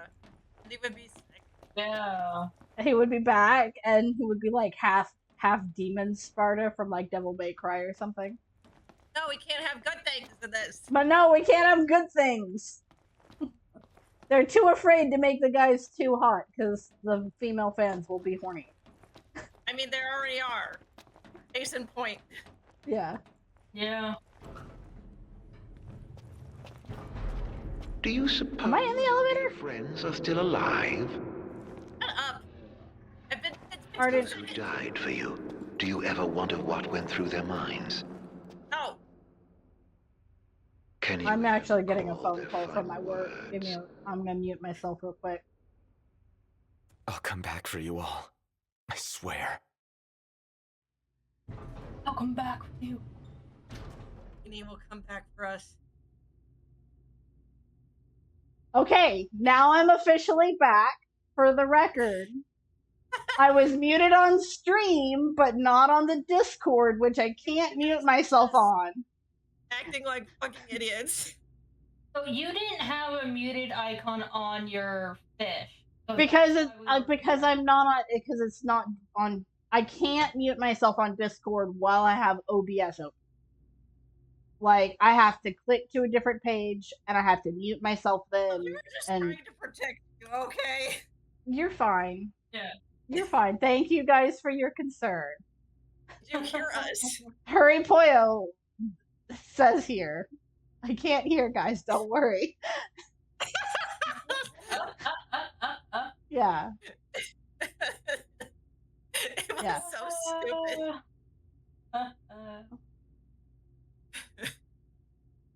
He would be sick. Yeah. He would be back and he would be like half demon Sparta from like Devil May Cry or something. No, we can't have good things in this. But no, we can't have good things. They're too afraid to make the guys too hot because the female fans will be horny. I mean, there already are. Case in point. Yeah. Yeah. Do you suppose Am I in the elevator? your friends are still alive? Shut up. Arden. Those who died for you. Do you ever wonder what went through their minds? No. Can you I'm actually getting a recall phone their call from my final work. Give words? me I'm gonna mute myself real quick. I'll come back for you all. I swear. I'll come back with you. And he will come back for us. Okay, now I'm officially back. For the record, I was muted on stream, but not on the Discord, which I can't mute myself on. Acting like fucking idiots. So you didn't have a muted icon on your fish. So Because that's it's why we were because here. I'm not on because it's not on. I can't mute myself on Discord while I have OBS open. Like I have to click to a different page and I have to mute myself then. We were just And trying to protect you, okay? you're fine. Yeah. You're fine. Thank you guys for your concern. Did you hear us? Hurry Poyo says here. I can't hear, guys. Don't worry. Yeah. It was Yeah. so stupid.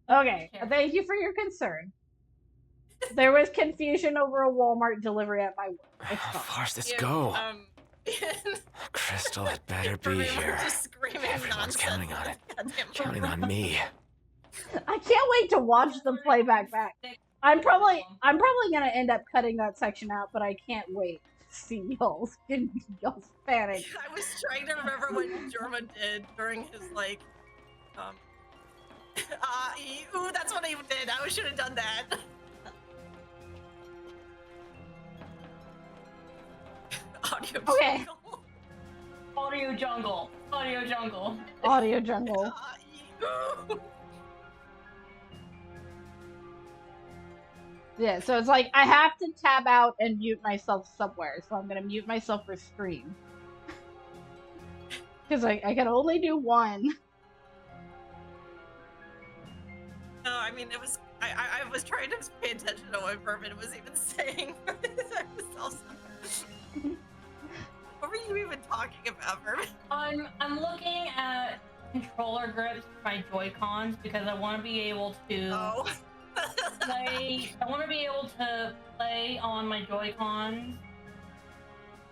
Okay. Thank you for your concern. There was confusion over a Walmart delivery at my work. It's How fine. far's this Yeah, go? The Crystal had better be We're here. just screaming Everyone's nonsense. counting on it. Goddamn Counting on me. I can't wait to watch the playback back. I'm probably gonna end up cutting that section out, but I can't wait to see y'all's panic. I was trying to remember what Jorma did during his like ooh, that's what I even did. I should have done that. Audio Okay. jungle. Audio jungle. Audio jungle. Audio jungle. Ooh. Yeah, so it's like I have to tab out and mute myself somewhere, so I'm gonna mute myself for stream. Because I can only do one. No, I mean it was I was trying to pay attention to what Vermin was even saying. I was also... What were you even talking about, Vermin? I'm looking at controller grips for my Joy-Cons because I want to be able to play. I want to be able to play on my Joy-Cons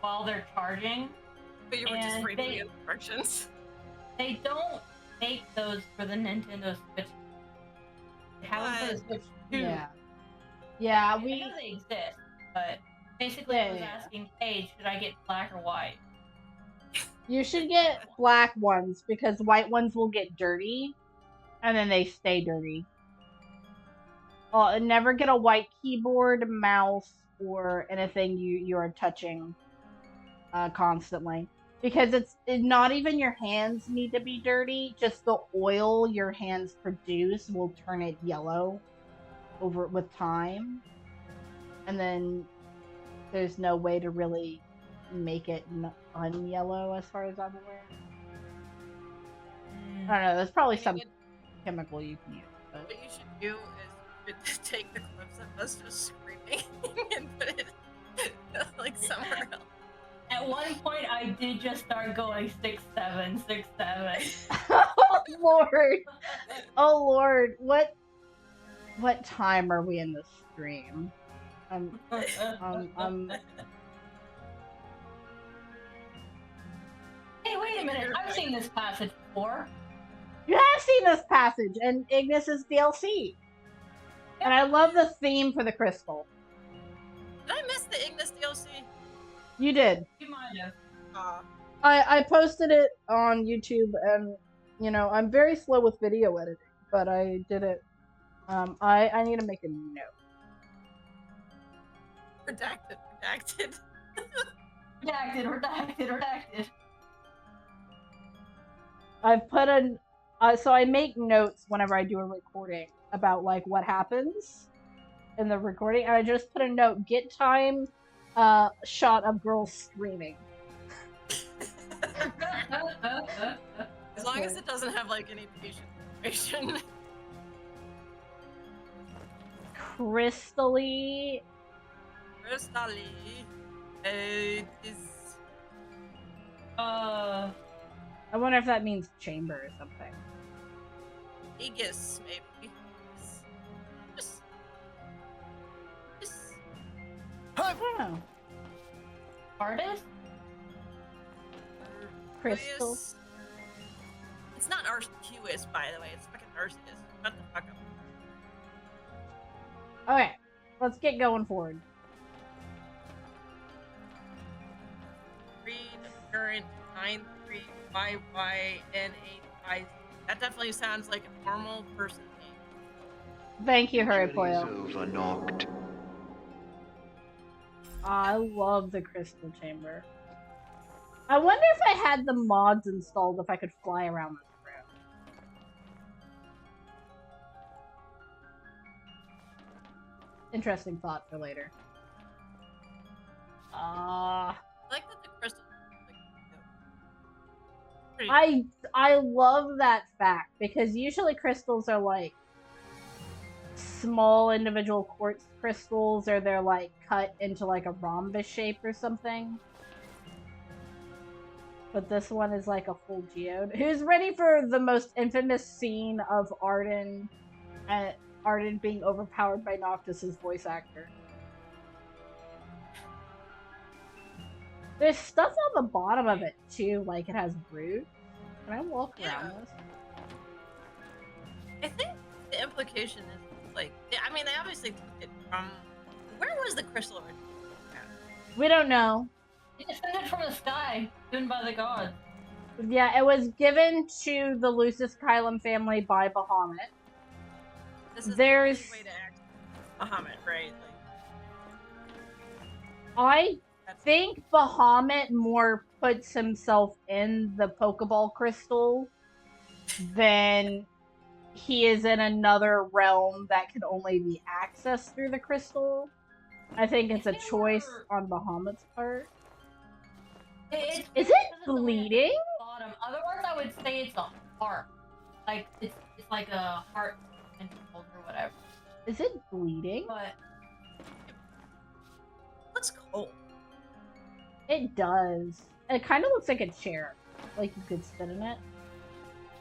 while they're charging. But you were just And reading the instructions. They don't make those for the Nintendo Switch. They have them for the Switch 2. Yeah. Yeah, I know they exist, but basically I was asking Paige, should I get black or white? You should get black ones because white ones will get dirty and then they stay dirty. Well, never get a white keyboard, mouse, or anything you're touching constantly. Because it's not even your hands need to be dirty, just the oil your hands produce will turn it yellow with time. And then there's no way to really make it unyellow, as far as I'm aware. I don't know. There's probably some chemical you can use. But... What you should do is take the clips of us just screaming and put it like somewhere else. At one point, I did just start going 6'7", 6'7". Oh Lord! Oh Lord! What time are we in the stream? Hey, wait a minute! I've seen this passage before. You have seen this passage in Ignis's DLC, and I love the theme for the crystal. Did I miss the Ignis DLC? You did. You might have. I posted it on YouTube, and you know I'm very slow with video editing, but I did it. I need to make a note. Redacted. Redacted. I've put so I make notes whenever I do a recording about like what happens in the recording, and I just put a note: get time, shot of girls screaming. As long as it doesn't have like any patient information. Crystally. I wonder if that means chamber or something. Aegis, maybe. I don't know. Artist? Crystal. It's not Arceus, by the way. It's fucking Arceus. Shut the fuck up. Okay, let's get going forward. Read current 93YYN8I. That definitely sounds like a normal person name. Thank you, Hurry Poyo. Overknocked. I love the crystal chamber. I wonder if I had the mods installed if I could fly around this room. Interesting thought for later. I like that the crystal. I love that fact because usually crystals are like small individual quartz crystals, or they're like cut into like a rhombus shape or something. But this one is like a full geode. Who's ready for the most infamous scene of Arden being overpowered by Noctis's voice actor? There's stuff on the bottom of it too, like it has roots. Can I walk around this? I think the implication is like, I mean, they obviously took it from. Where was the crystal originally? We don't know. It descended from the sky, given by the gods. Yeah, it was given to the Lucis Kylum family by Bahamut. This is There's the only way to act Bahamut, right? I think Bahamut more puts himself in the Pokeball crystal than he is in another realm that can only be accessed through the crystal. I think it's a choice on Bahamut's part. Is it bleeding? Bottom. Otherwise, I would say it's a heart. Like it's like a heart or whatever. Is it bleeding? But looks cold. It does. It kind of looks like a chair, like you could sit in it.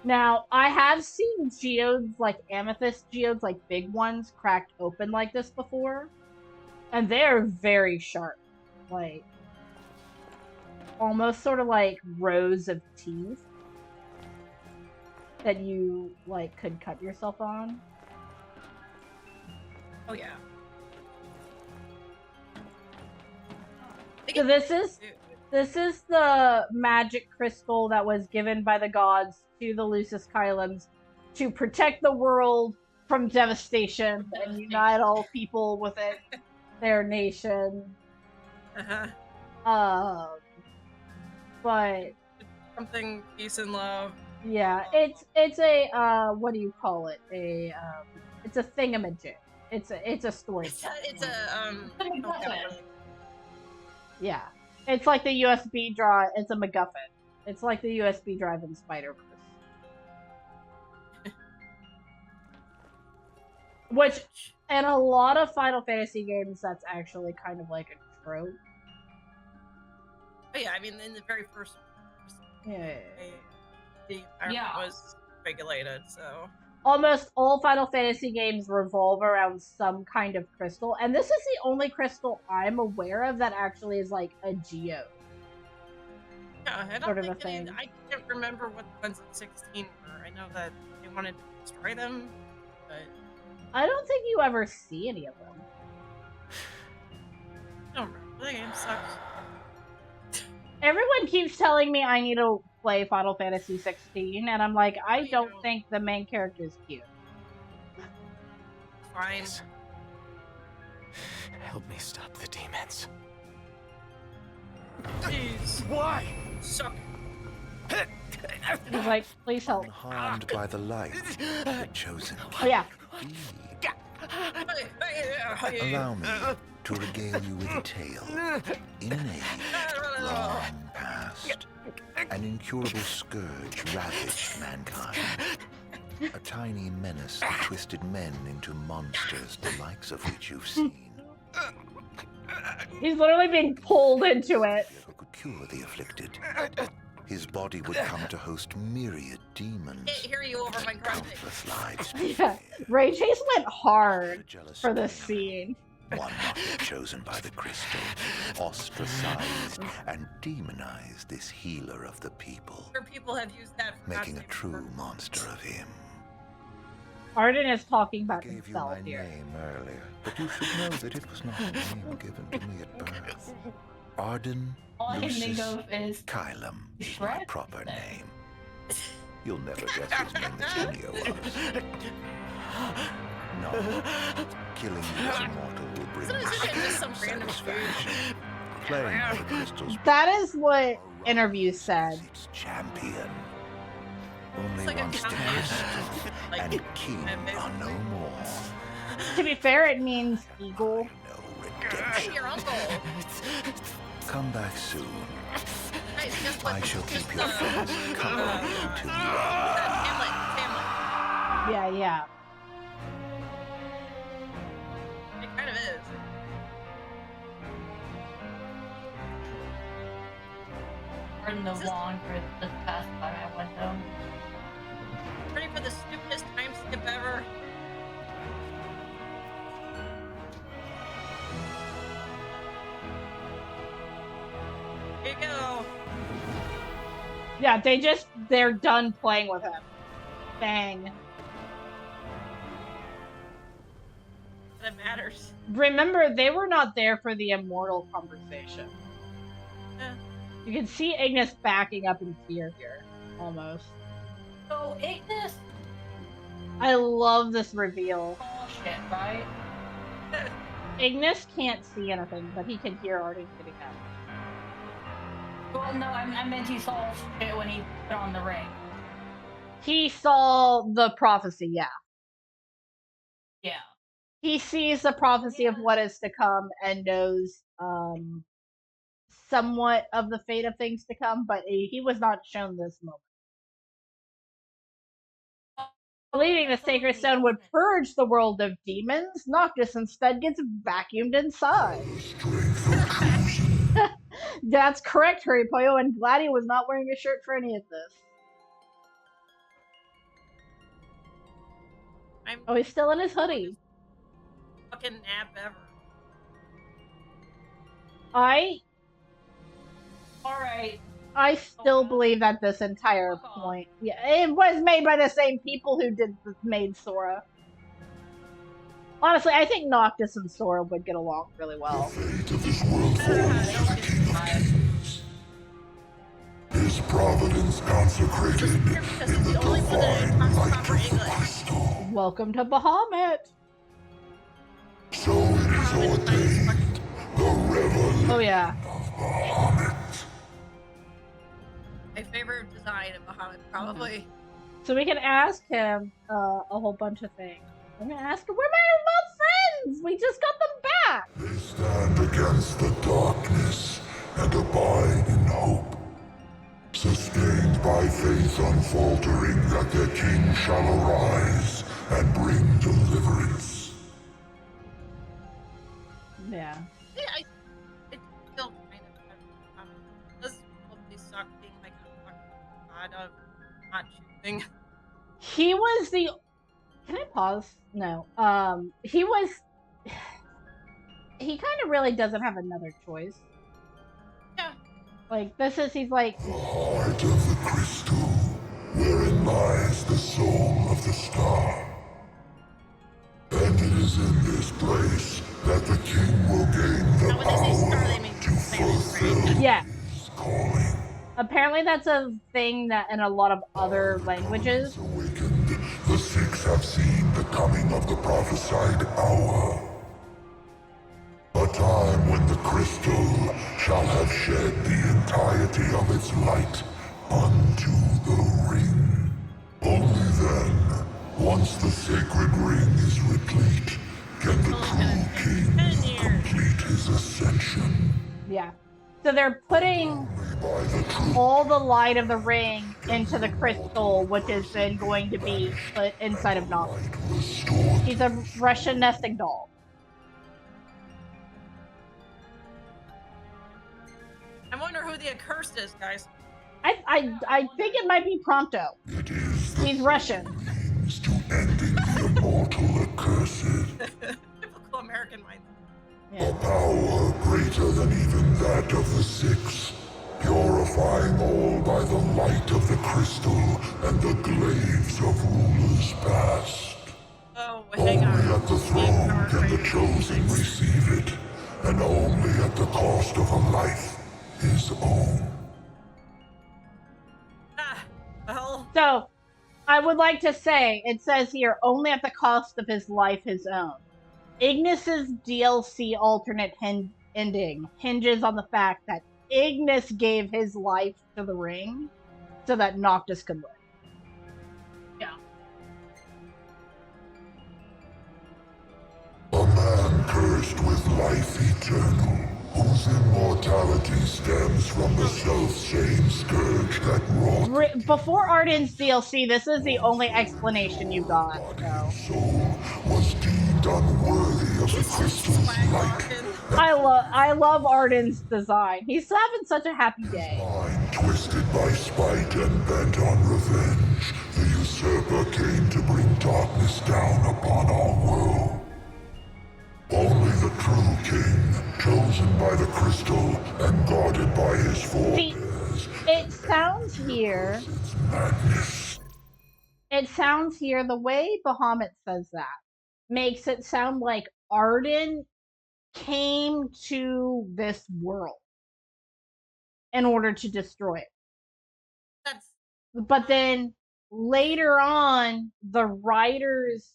Now, I have seen geodes, like amethyst geodes, like big ones, cracked open like this before, and they're very sharp, like almost sort of like rows of teeth that you like could cut yourself on. Oh yeah. So this is the magic crystal that was given by the gods to the Lucis Kylums to protect the world from devastation and unite all people within their nation. But something peace and love. Yeah, it's a what do you call it? It's a thingamajig. It's a story. It's a Yeah. It's like the USB drive. It's a MacGuffin. It's like the USB drive in Spider-Verse. Which, in a lot of Final Fantasy games, that's actually kind of like a trope. But yeah, I mean, in the very first, Yeah. the environment was regulated, so. Almost all Final Fantasy games revolve around some kind of crystal, and this is the only crystal I'm aware of that actually is like a geode. Yeah, I don't Sort of think a thing. I can't remember what the ones in 16 were. I know that they wanted to destroy them, but I don't think you ever see any of them. I don't remember. The game sucks. Everyone keeps telling me I need to play Final Fantasy 16, and I'm like, I don't think the main character is cute. Fine. Help me stop the demons. Jeez. Why? Suck. He's like, please help. Unharmed by the light, the chosen. Oh yeah. Allow me to regale you with a tale. In an age long past, an incurable scourge ravaged mankind. A tiny menace that twisted men into monsters, the likes of which you've seen. He's literally being pulled into it. Who could cure the afflicted? His body would come to host myriad demons. Can't hear you over my grumpy. Countless lives. Yeah. Ray Chase went hard for this scene. One not yet chosen by the crystal, ostracized and demonized this healer of the people, Sure, people have used that for making a costume true for- monster of him. Arden is talking about I gave you himself my here. name earlier, but you should know that it was not a name given to me at birth. Arden All I can think Lucis of is Kylum is my Shrek. proper name. You'll never guess his name as any of us. No, killing you as immortal will bring Isn't you it just some random satisfaction. Playing by the crystal's That is what interviews said. its champion. Only like a once counter. tasted, Like, and king are no more. To be fair, it means eagle. No Hey, redemption. your uncle. Come back soon. Hey, guess what? I shall Just, keep your friends company until you are. Hamlet. Yeah, yeah. It kind of is. pardon the lawn for the past time I went home. Ready for the stupidest time skip ever? Here you go. Yeah, they're done playing with him. Bang. That matters. Remember, they were not there for the immortal conversation. Yeah. You can see Ignis backing up in fear here, almost. So Ignis I love this reveal. bullshit, right? Ignis can't see anything, but he can hear Arden getting up. Well, no, I meant he saw shit when he put on the ring. He saw the prophecy, yeah. Yeah. He sees the prophecy of what is to come and knows somewhat of the fate of things to come, but he was not shown this moment. Believing the sacred stone would purge the world of demons, Noctis instead gets vacuumed inside. That's correct, Hurry Pollo, and Glady was not wearing a shirt for any of this. Oh, he's still in his hoodie. Fucking nap ever. I still believe that this entire point, yeah, it was made by the same people who made Sora. Honestly, I think Noctis and Sora would get along really well. Fate of this world falls to the King of Kings. His providence consecrated in the divine light of the crystal. Welcome to Bahamut. So it is ordained, the revelation Oh yeah. of Bahamut. My favorite design of Bahamut, probably. So we can ask him a whole bunch of things. I'm gonna ask him, where are my old friends? We just got them back. They stand against the darkness and abide in hope. Sustained by faith unfaltering that their king shall arise and bring deliverance. Yeah. Yeah, it still kind of does probably suck being like a fucking god of not choosing. He was the. Can I pause? No. He was. He kind of really doesn't have another choice. Yeah. Like this is he's like. The heart of the crystal, wherein lies the soul of the star. And it is in this place that the king will gain the power to fulfill his calling. Apparently, that's a thing that in a lot of other languages. Awakened, the six have seen the coming of the prophesied hour. A time when the crystal shall have shed the entirety of its light unto the ring. Only then, once the sacred ring is replete, can the true king complete his ascension. Yeah. So they're putting all the light of the ring into the crystal, which is then going to be put inside of Noctis. He's a Russian nesting doll. I wonder who the accursed is, guys. I think it might be Prompto. He's Russian. To ending the immortal accursed. Typical American mind. A power greater than even that of the six, purifying all by the light of the crystal and the glaives of rulers past. Oh, only at the throne can the chosen receive it, and only at the cost of a life his own. Well. So, I would like to say, it says here, only at the cost of his life his own. Ignis's DLC alternate ending hinges on the fact that Ignis gave his life to the ring so that Noctis could live. Yeah. A man cursed with life eternal, whose immortality stems from the self-same scourge that wrought. Before Arden's DLC, this is the only explanation you got. Soul was deemed unworthy of the crystal's light. I love Arden's design. He's having such a happy day. Mind twisted by spite and bent on revenge, the usurper came to bring darkness down upon our world. Only the true king, chosen by the crystal and guarded by his forebears. It sounds here. Madness. It sounds here the way Bahamut says that makes it sound like Arden came to this world in order to destroy it. But then later on, the writers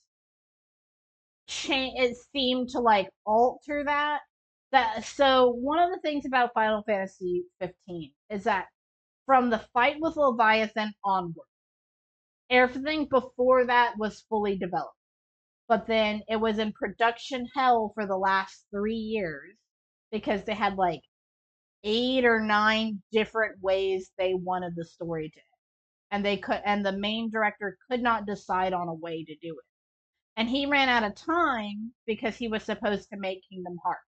it seemed to like alter that. So one of the things about Final Fantasy 15 is that from the fight with Leviathan onward, everything before that was fully developed. But then it was in production hell for the last 3 years because they had like 8 or 9 different ways they wanted the story to end. And the main director could not decide on a way to do it. And he ran out of time because he was supposed to make Kingdom Hearts.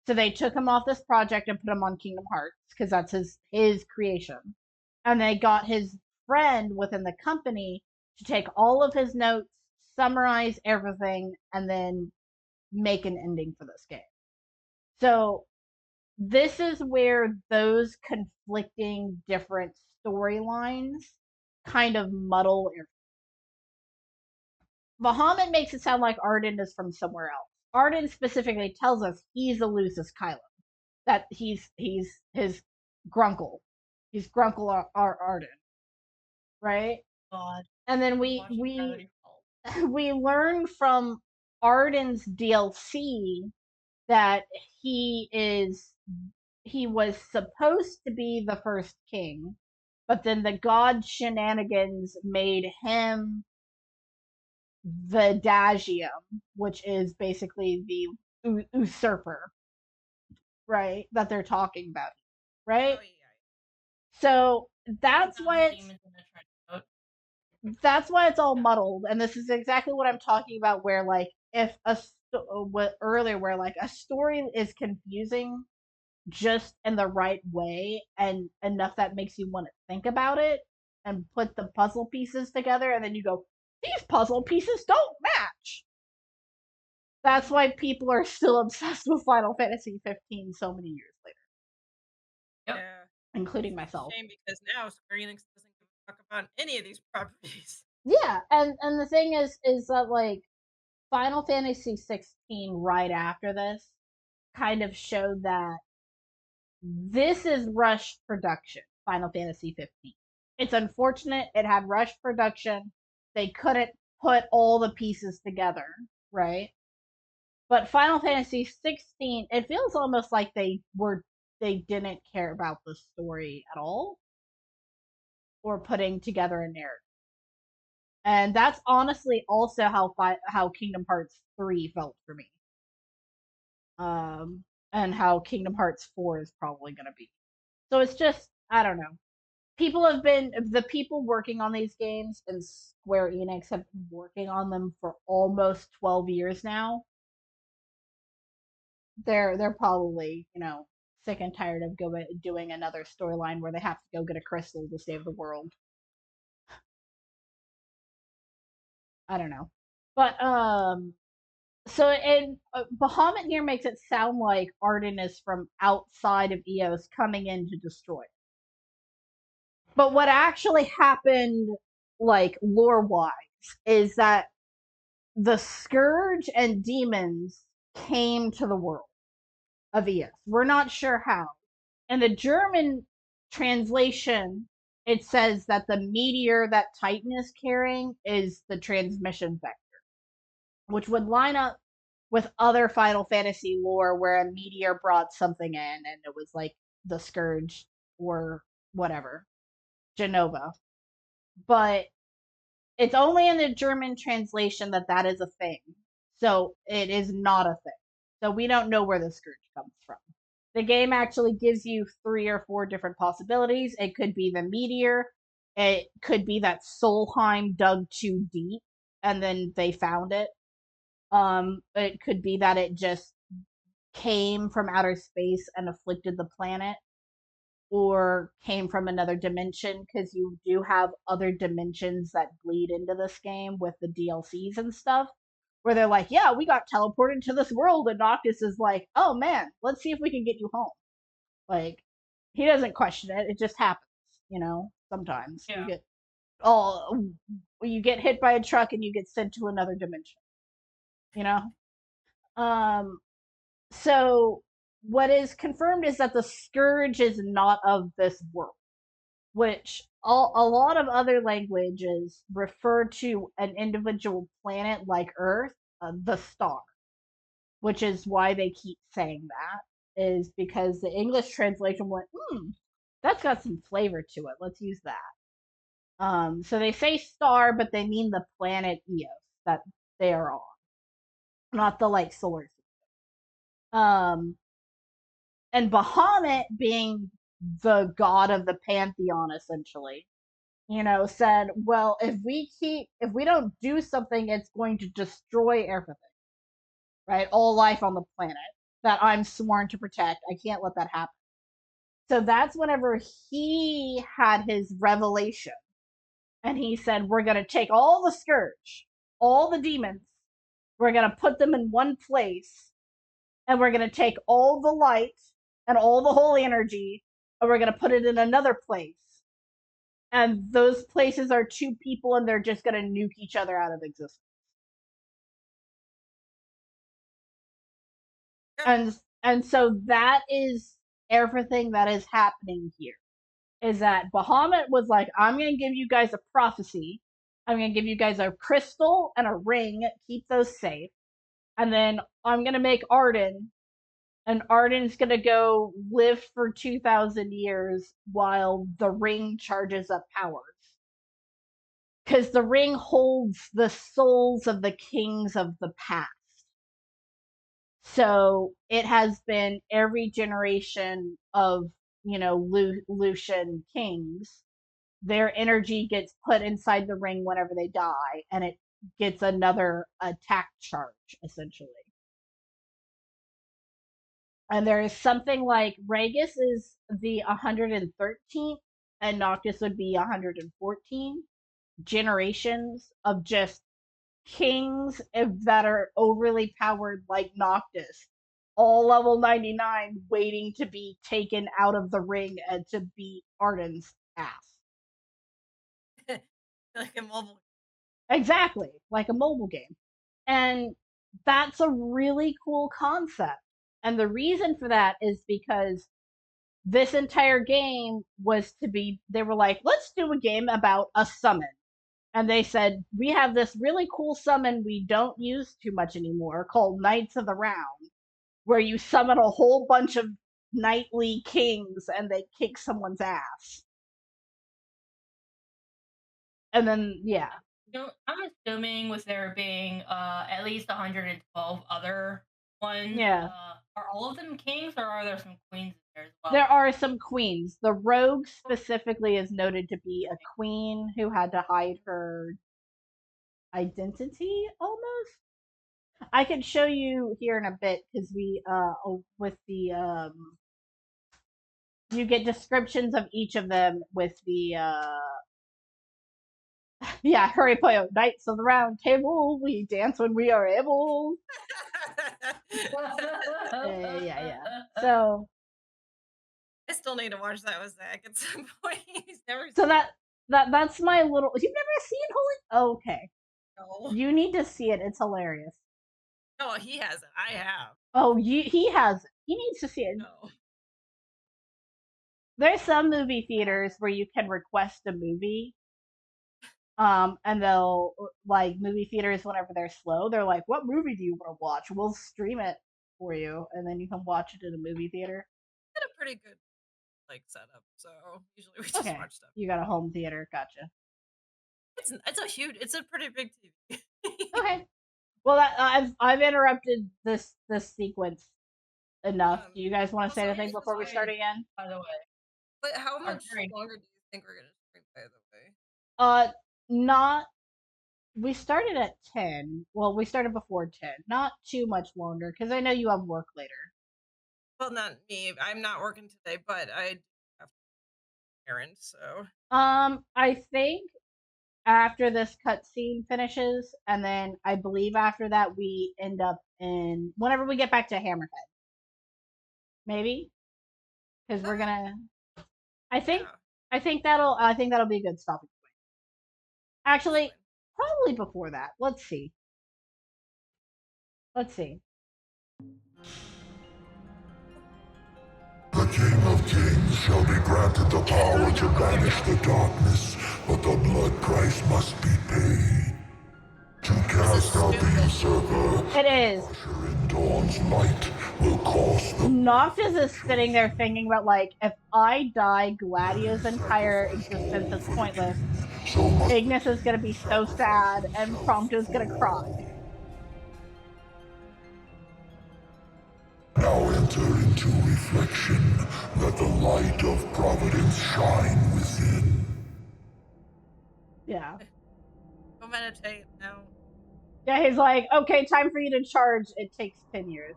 So they took him off this project and put him on Kingdom Hearts because that's his creation. And they got his friend within the company to take all of his notes, summarize everything, and then make an ending for this game. So this is where those conflicting different storylines kind of muddle everything. Bahamut makes it sound like Arden is from somewhere else. Arden specifically tells us he's a Lucis Kylo. That he's his Grunkle. He's Grunkle Arden. Right? God. And then we learn from Arden's DLC that he was supposed to be the first king, but then the god shenanigans made him the Dagium, which is basically the usurper. right? That they're talking about, right? Oh, yeah. So that's 2,000 why it's demons in the trench coat. that's why it's all muddled, and this is exactly what I'm talking about. Where like if what earlier, where like a story is confusing just in the right way and enough that makes you want to think about it and put the puzzle pieces together, and then you go, these puzzle pieces don't match. That's why people are still obsessed with Final Fantasy 15 so many years later. Yep. Yeah. Including It's myself. a shame because now Square Enix doesn't give a fuck about any of these properties. Yeah, and the thing is that like Final Fantasy 16 right after this kind of showed that this is rushed production, Final Fantasy 15. It's unfortunate it had rushed production. They couldn't put all the pieces together, right? But Final Fantasy 16, it feels almost like they didn't care about the story at all or putting together a narrative. And that's honestly also how Kingdom Hearts 3 felt for me. And how Kingdom Hearts 4 is probably going to be. So it's just, I don't know. The people working on these games and Square Enix have been working on them for almost 12 years now. They're probably, sick and tired of doing another storyline where they have to go get a crystal to save the world. I don't know. But so Bahamut here makes it sound like Arden is from outside of Eos coming in to destroy it. But what actually happened, like lore-wise, is that the Scourge and demons came to the world of Eos. We're not sure how. In the German translation, it says that the meteor that Titan is carrying is the transmission vector, which would line up with other Final Fantasy lore where a meteor brought something in and it was like the Scourge or whatever, Genova. But it's only in the German translation that that is a thing. So it is not a thing. So we don't know where the Scourge comes from. The game actually gives you 3 or 4 different possibilities. It could be the meteor. It could be that Solheim dug too deep and then they found it. It could be that it just came from outer space and afflicted the planet, or came from another dimension, because you do have other dimensions that bleed into this game with the DLCs and stuff, where they're like, yeah, we got teleported to this world, and Noctis is like, oh man, let's see if we can get you home. Like, he doesn't question it, it just happens, sometimes. Yeah. You get hit by a truck and you get sent to another dimension. So what is confirmed is that the Scourge is not of this world, which a lot of other languages refer to an individual planet like Earth, the star, which is why they keep saying that, is because the English translation went, that's got some flavor to it, let's use that. So they say star, but they mean the planet Eos that they are on, not the solar system. And Bahamut, being the god of the pantheon, essentially, said, well, if we don't do something, it's going to destroy everything, right? All life on the planet that I'm sworn to protect. I can't let that happen. So that's whenever he had his revelation, and he said, we're going to take all the Scourge, all the demons, we're going to put them in one place, and we're going to take all the light and all the holy energy, and we're going to put it in another place. And those places are 2 people, and they're just going to nuke each other out of existence. And so that is everything that is happening here. Is that Bahamut was like, I'm going to give you guys a prophecy. I'm going to give you guys a crystal and a ring. Keep those safe. And then I'm going to make Arden. And Arden's going to go live for 2,000 years while the ring charges up powers. Because the ring holds the souls of the kings of the past. So it has been every generation of, Lucian kings, their energy gets put inside the ring whenever they die, and it gets another attack charge, essentially. And there is something like Ragus is the 113th, and Noctis would be 114 generations of just kings that are overly powered like Noctis, all level 99, waiting to be taken out of the ring and to beat Arden's ass. Like a mobile. Exactly, like a mobile game. And that's a really cool concept. And the reason for that is because this entire game was to be, they were like, let's do a game about a summon. And they said, we have this really cool summon we don't use too much anymore called Knights of the Round, where you summon a whole bunch of knightly kings and they kick someone's ass. And then, yeah. I'm assuming with there being at least 112 other ones, Yeah. are all of them kings, or are there some queens in there as well? There are some queens. The rogue specifically is noted to be a queen who had to hide her identity, almost. I can show you here in a bit, because we, with the, you get descriptions of each of them with the, yeah, hurry Poyo, Knights of the Round Table, we dance when we are able. Yeah. So I still need to watch that with Zach at some point. He's never. So that's my little. You've never seen Holy? Oh, okay. No. You need to see it. It's hilarious. No, he hasn't. I have. Oh, he has. He needs to see it. No. There's some movie theaters where you can request a movie. And they'll, like, movie theaters, whenever they're slow, they're like, what movie do you want to watch? We'll stream it for you, and then you can watch it in a movie theater. Got a pretty good, like, setup, so usually we just watch stuff. You got a home theater, gotcha. It's a pretty big TV. Okay. Well, I've interrupted this sequence enough. Do you guys want to say anything before we start again? By the way. But how much longer do you think we're gonna stream, by the way? We started at 10. Well, we started before 10. Not too much longer, because I know you have work later. Well, not me. I'm not working today, but I have errands, so. I think after this cutscene finishes, and then I believe after that we end up in whenever we get back to Hammerhead. Maybe? Because we're gonna. I think that'll be a good stopping point. Actually, probably before that. Let's see. The King of Kings shall be granted the power to banish the darkness, but the blood price must be paid. To cast out the usurper, it is. Usher in Dawn's light will cost the. Noctis is sitting there thinking about, like, if I die, Gladio's entire existence is pointless. Ignis is gonna be so sad, and Prompto's gonna cry. Now enter into reflection. Let the light of Providence shine within. Yeah. Go meditate now. Yeah, he's like, okay, time for you to charge. It takes 10 years.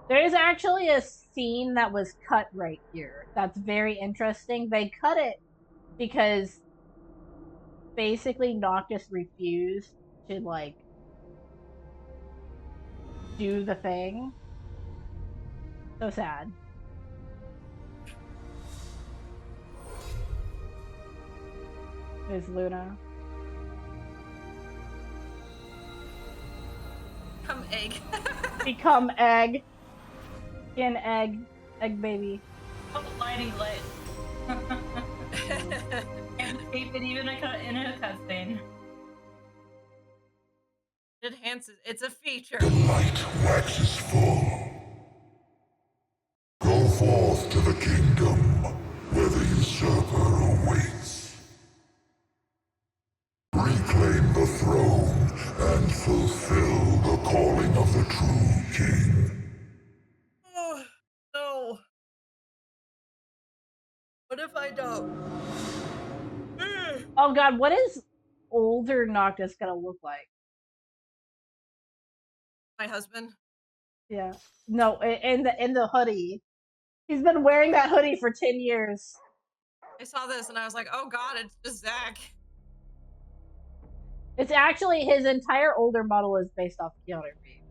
There is actually a scene that was cut right here. That's very interesting. They cut it because basically Noctis refused to, like, do the thing. So sad. There's Luna. Become egg. Become egg. Skin egg. Egg baby. Oh, lighting lit. And keep it even in a cutscene. It enhances. It's a feature. The light waxes full. Go forth to the kingdom, where the usurper awaits. Reclaim the throne and fulfill the calling of the true king. What if I don't? Oh god, what is older Noctis gonna look like? My husband. Yeah. No, in the hoodie. He's been wearing that hoodie for 10 years. I saw this and I was like, oh god, it's just Zach. It's actually his entire older model is based off Keanu Reeves.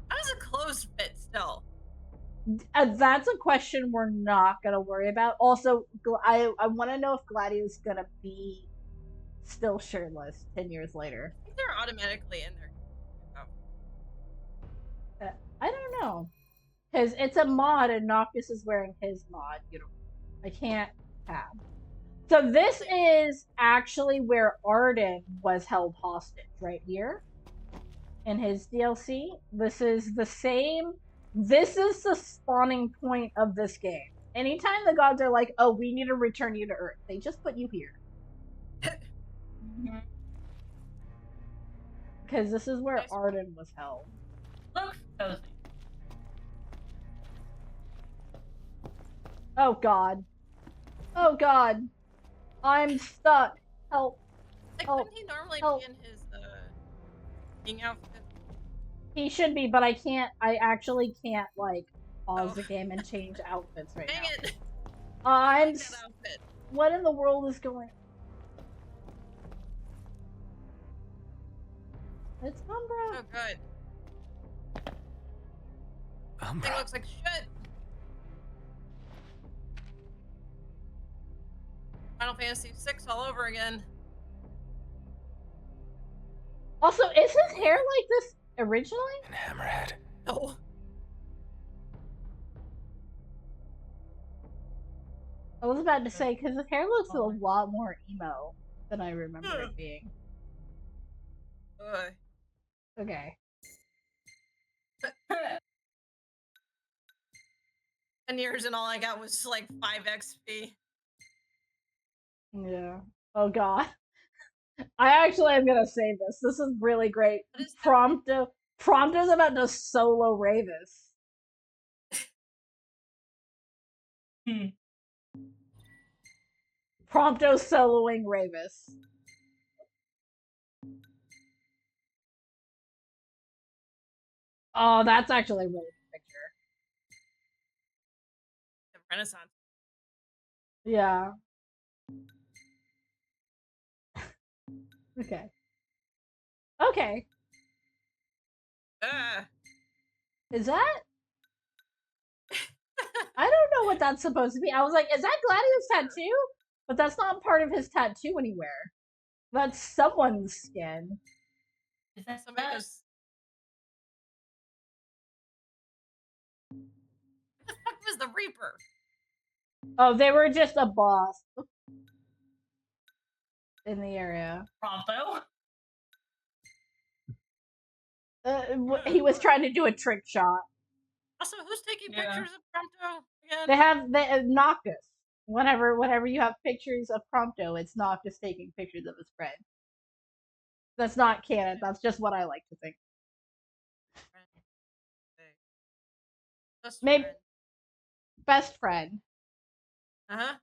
How does a clothes fit still? That's a question we're not gonna worry about. Also, I want to know if Gladio's gonna be still shirtless 10 years later. I think they're automatically in there. Oh. I don't know. Because it's a mod and Noctis is wearing his mod uniform. I can't have. So this is actually where Arden was held hostage, right here. In his DLC. This is the same. This is the spawning point of this game. Anytime the gods are like, oh, we need to return you to Earth, they just put you here. Because this is where Arden was held. Looks cozy. Oh god. Oh god. I'm stuck. Help. Like, Help. wouldn't he normally Help. be in his king outfit? He should be, but I can't. I actually can't, like, pause the game and change outfits right Dang now. it! I'm. That outfit. What in the world is going? It's Umbra. Oh, good. Umbra. Thing looks like shit. Final Fantasy VI all over again. Also, is his hair like this originally? And Hammerhead. No. I was about to say, because his hair looks a lot more emo than I remember it being. Okay. 10 years and all I got was like 5 XP. Yeah. Oh god. I actually am gonna say this. This is really great. Prompto's about to solo Ravis. Prompto soloing Ravis. Oh, that's actually a really good picture. The Renaissance. Yeah. Okay. Okay. Is that? I don't know what that's supposed to be. I was like, is that Gladio's tattoo? But that's not part of his tattoo anywhere. That's someone's skin. Is that somebody just... What the fuck was the Reaper? Oh, they were just a boss in the area. Prompto? He was trying to do a trick shot. Also, who's taking pictures of Prompto again? They have Noctis. Whenever you have pictures of Prompto, it's Noctis taking pictures of his friend. That's not canon. That's just what I like to think. Maybe best friend. Uh-huh.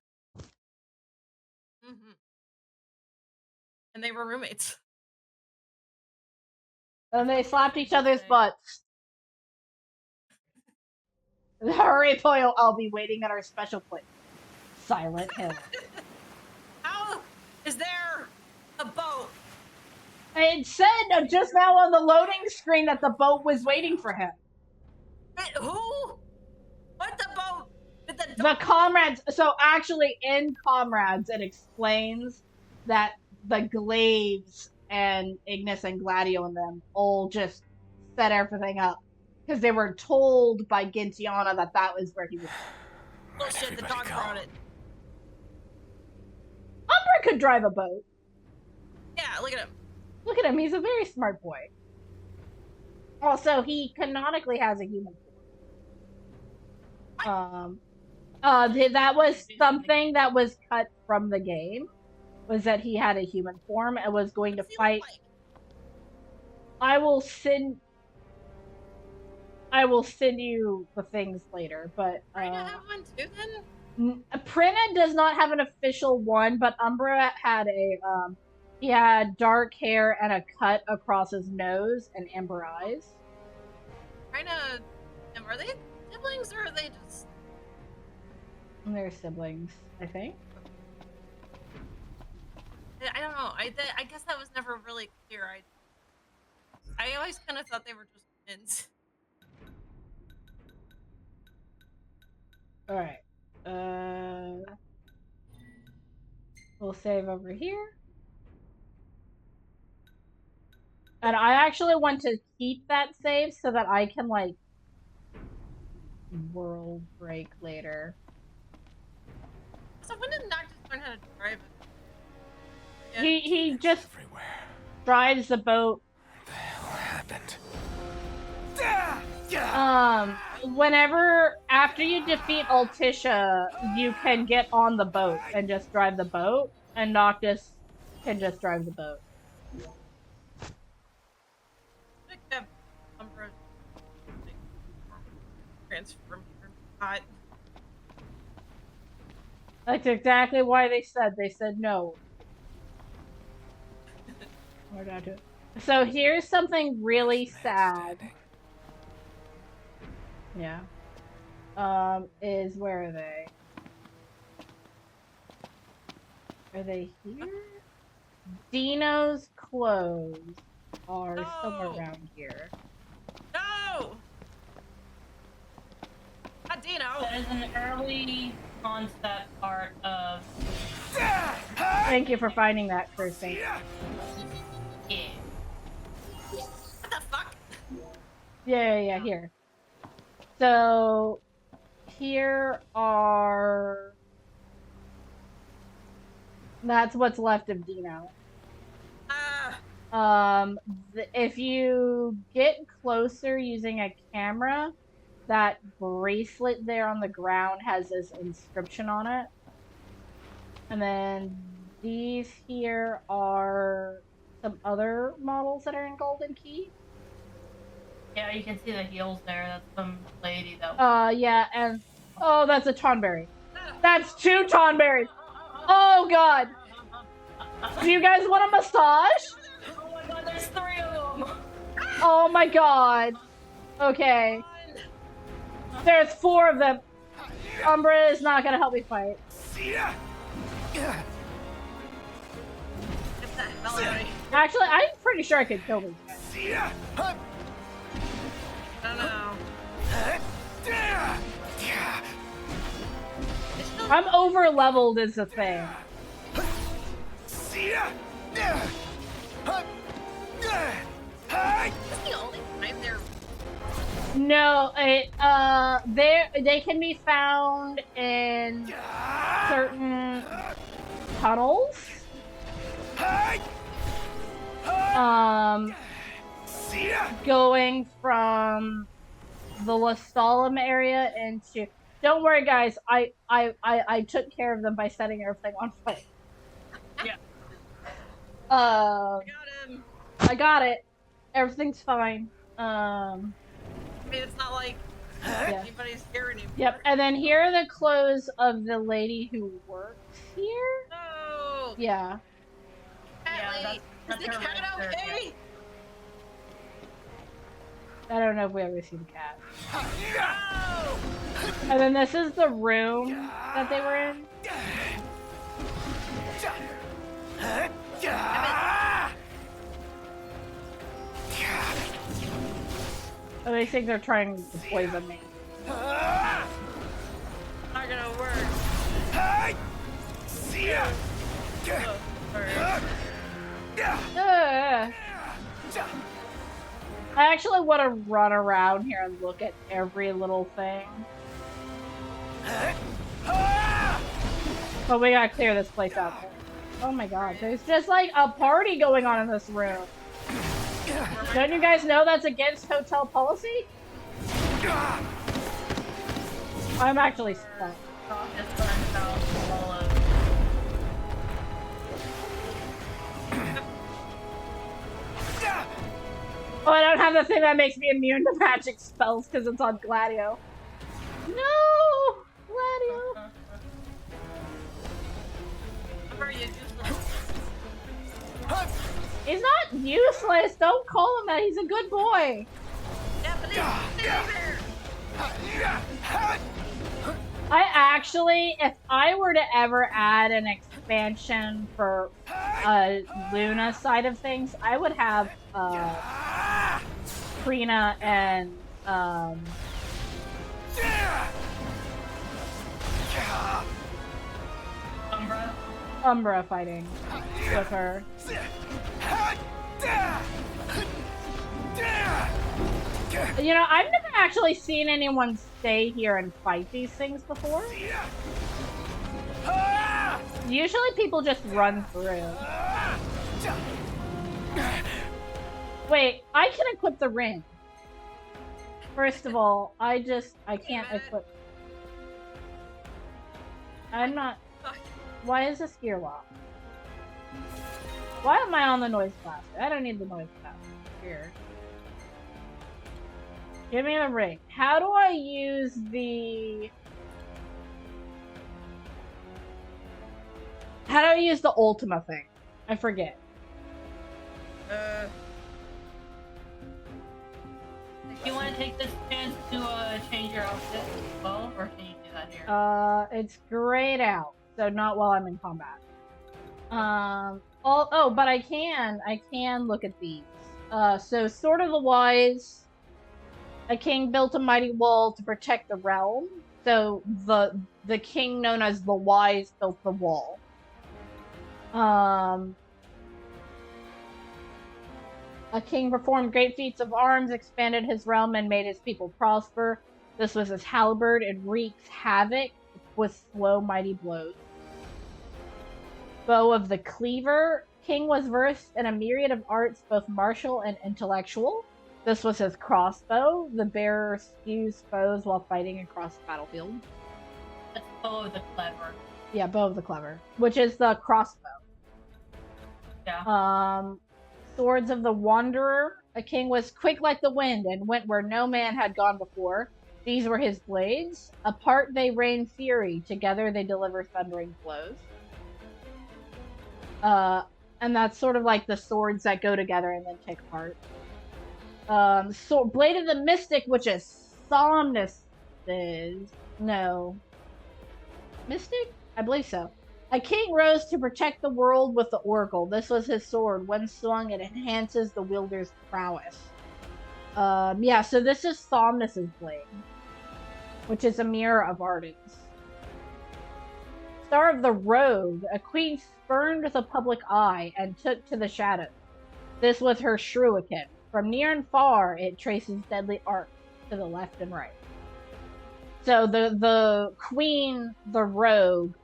Mm-hmm. And they were roommates. And they slapped each other's butts. Hurry, Poyo, I'll be waiting at our special place. Silent Hill. How is there a boat? It said just now on the loading screen that the boat was waiting for him. Wait, who? What the boat? The comrades. So actually, in Comrades, it explains that the Glaives and Ignis and Gladio and them all just set everything up because they were told by Gintiana that that was where he was. Bullshit, the dog brought it. Umbra could drive a boat. Yeah, look at him. Look at him. He's a very smart boy. Also, he canonically has a human form. That was something that was cut from the game. Was that he had a human form and was going to fight. I will I will send you the things later, but Prina have one too then? Prina does not have an official one, but Umbra had a he had dark hair and a cut across his nose and amber eyes. Prina, are they siblings or are they just? They're siblings, I think. I don't know. I guess that was never really clear. I always kind of thought they were just twins. All right. We'll save over here. And I actually want to keep that save so that I can, like, world break later. So when did Noctis learn how to drive it? Yeah. He just drives the boat. What the hell happened? Whenever, after you defeat Altisha, you can get on the boat and just drive the boat, and Noctis can just drive the boat. I kept Umbra transform her hot. That's exactly why they said no. We're not doing. So here's something really sad. Yeah. Is where are they? Are they here? Dino's clothes are somewhere around here. No! Not Dino! That is an early concept art of... Thank you for finding that, Cursing. Yeah. What the fuck? Yeah, here. So, here are... That's what's left of Dino. If you get closer using a camera, that bracelet there on the ground has this inscription on it. And then these here are some other models that are in Golden Key. Yeah, you can see the heels there. That's some lady that... Yeah, and... Oh, that's a Tonberry. That's 2 Tonberries! Oh, God! Do you guys want a massage? Oh my god, there's 3 of them! Oh my god. Okay. There's 4 of them. Umbra is not gonna help me fight. Actually, I'm pretty sure I could kill these guys. I don't know. I'm over leveled is the thing. That's the only time they're... No, they can be found in certain tunnels. Going from the Lestalem area into... Don't worry, guys. I took care of them by setting everything on fire. Yeah. I got him. I got it. Everything's fine. I mean, it's not like anybody's here anymore. Yep, and then here are the clothes of the lady who works here. No. Yeah. Cat that's is the her cat right there, okay? I don't know if we ever see the cat. No. And then this is the room that they were in. Oh, they think they're trying to poison me. Not gonna work. I actually want to run around here and look at every little thing. But we gotta clear this place out. Oh my god, there's just like a party going on in this room. Don't you guys know that's against hotel policy? I'm actually stuck. Oh, I don't have the thing that makes me immune to magic spells because it's on Gladio. No! Gladio! Are you useless? He's not useless! Don't call him that, he's a good boy! Yeah, but stay there! I actually, if I were to ever add an expansion for Luna side of things, I would have Trina and Umbra fighting with her. You know, I've never actually seen anyone stay here and fight these things before. Usually people just run through. Wait, I can equip the ring. First of all, I can't equip. I'm not. Why is this gear locked? Why am I on the noise blaster? I don't need the noise blaster. Here. Give me the ring. How do I use the... How do I use the Ultima thing? I forget. Do you want to take this chance to change your outfit as well, or can you do that here? It's grayed out, so not while I'm in combat. But I can look at these. So Sword of the Wise. A king built a mighty wall to protect the realm. So the king known as the Wise built the wall. A king performed great feats of arms, expanded his realm, and made his people prosper. This was his halberd. It wreaks havoc with slow, mighty blows. Bow of the Cleaver. King was versed in a myriad of arts, both martial and intellectual. This was his crossbow. The bearer skews foes while fighting across the battlefield. That's Bow of the Clever. Yeah, Bow of the Clever, which is the crossbow. Yeah. Swords of the Wanderer. A king was quick like the wind and went where no man had gone before. These were his blades. Apart they rain fury. Together they deliver thundering blows. And that's sort of like the swords that go together and then take apart. So Blade of the Mystic, which is Somnus is... No. Mystic? I believe so. A king rose to protect the world with the Oracle. This was his sword. When swung, it enhances the wielder's prowess. Yeah, so this is Somnus's blade, which is a mirror of Arden's. Star of the Rogue. A queen spurned with a public eye and took to the shadows. This was her shuriken. From near and far, it traces deadly arcs to the left and right. So the queen, the rogue,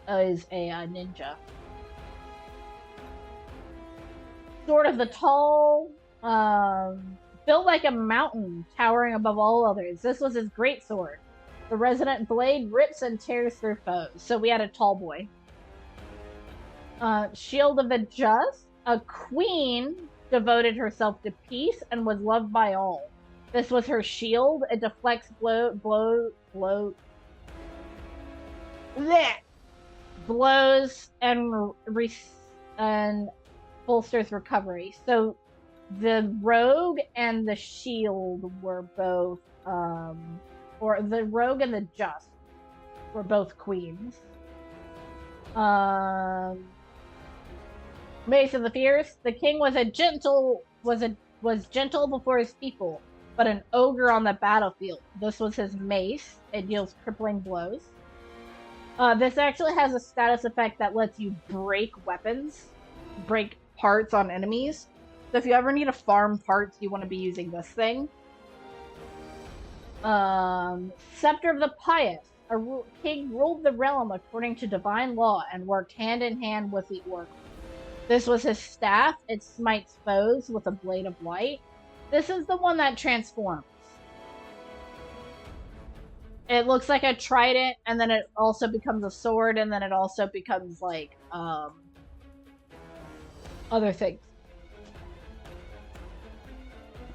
is a ninja. Sword of the Tall, built like a mountain, towering above all others. This was his great sword. The resonant blade rips and tears through foes. So we had a tall boy. Shield of the Just, a queen devoted herself to peace and was loved by all. This was her shield. It deflects blows and bolsters recovery. So the rogue and the shield were both, or the rogue and the just were both queens. Mace of the Fierce. The king was gentle before his people, but an ogre on the battlefield. This was his mace. It deals crippling blows. This actually has a status effect that lets you break weapons, break parts on enemies. So if you ever need to farm parts, you want to be using this thing. Scepter of the Pious. A king ruled the realm according to divine law and worked hand in hand with the oracle. This was his staff. It smites foes with a blade of light. This is the one that transforms. It looks like a trident, and then it also becomes a sword, and then it also becomes, like, other things.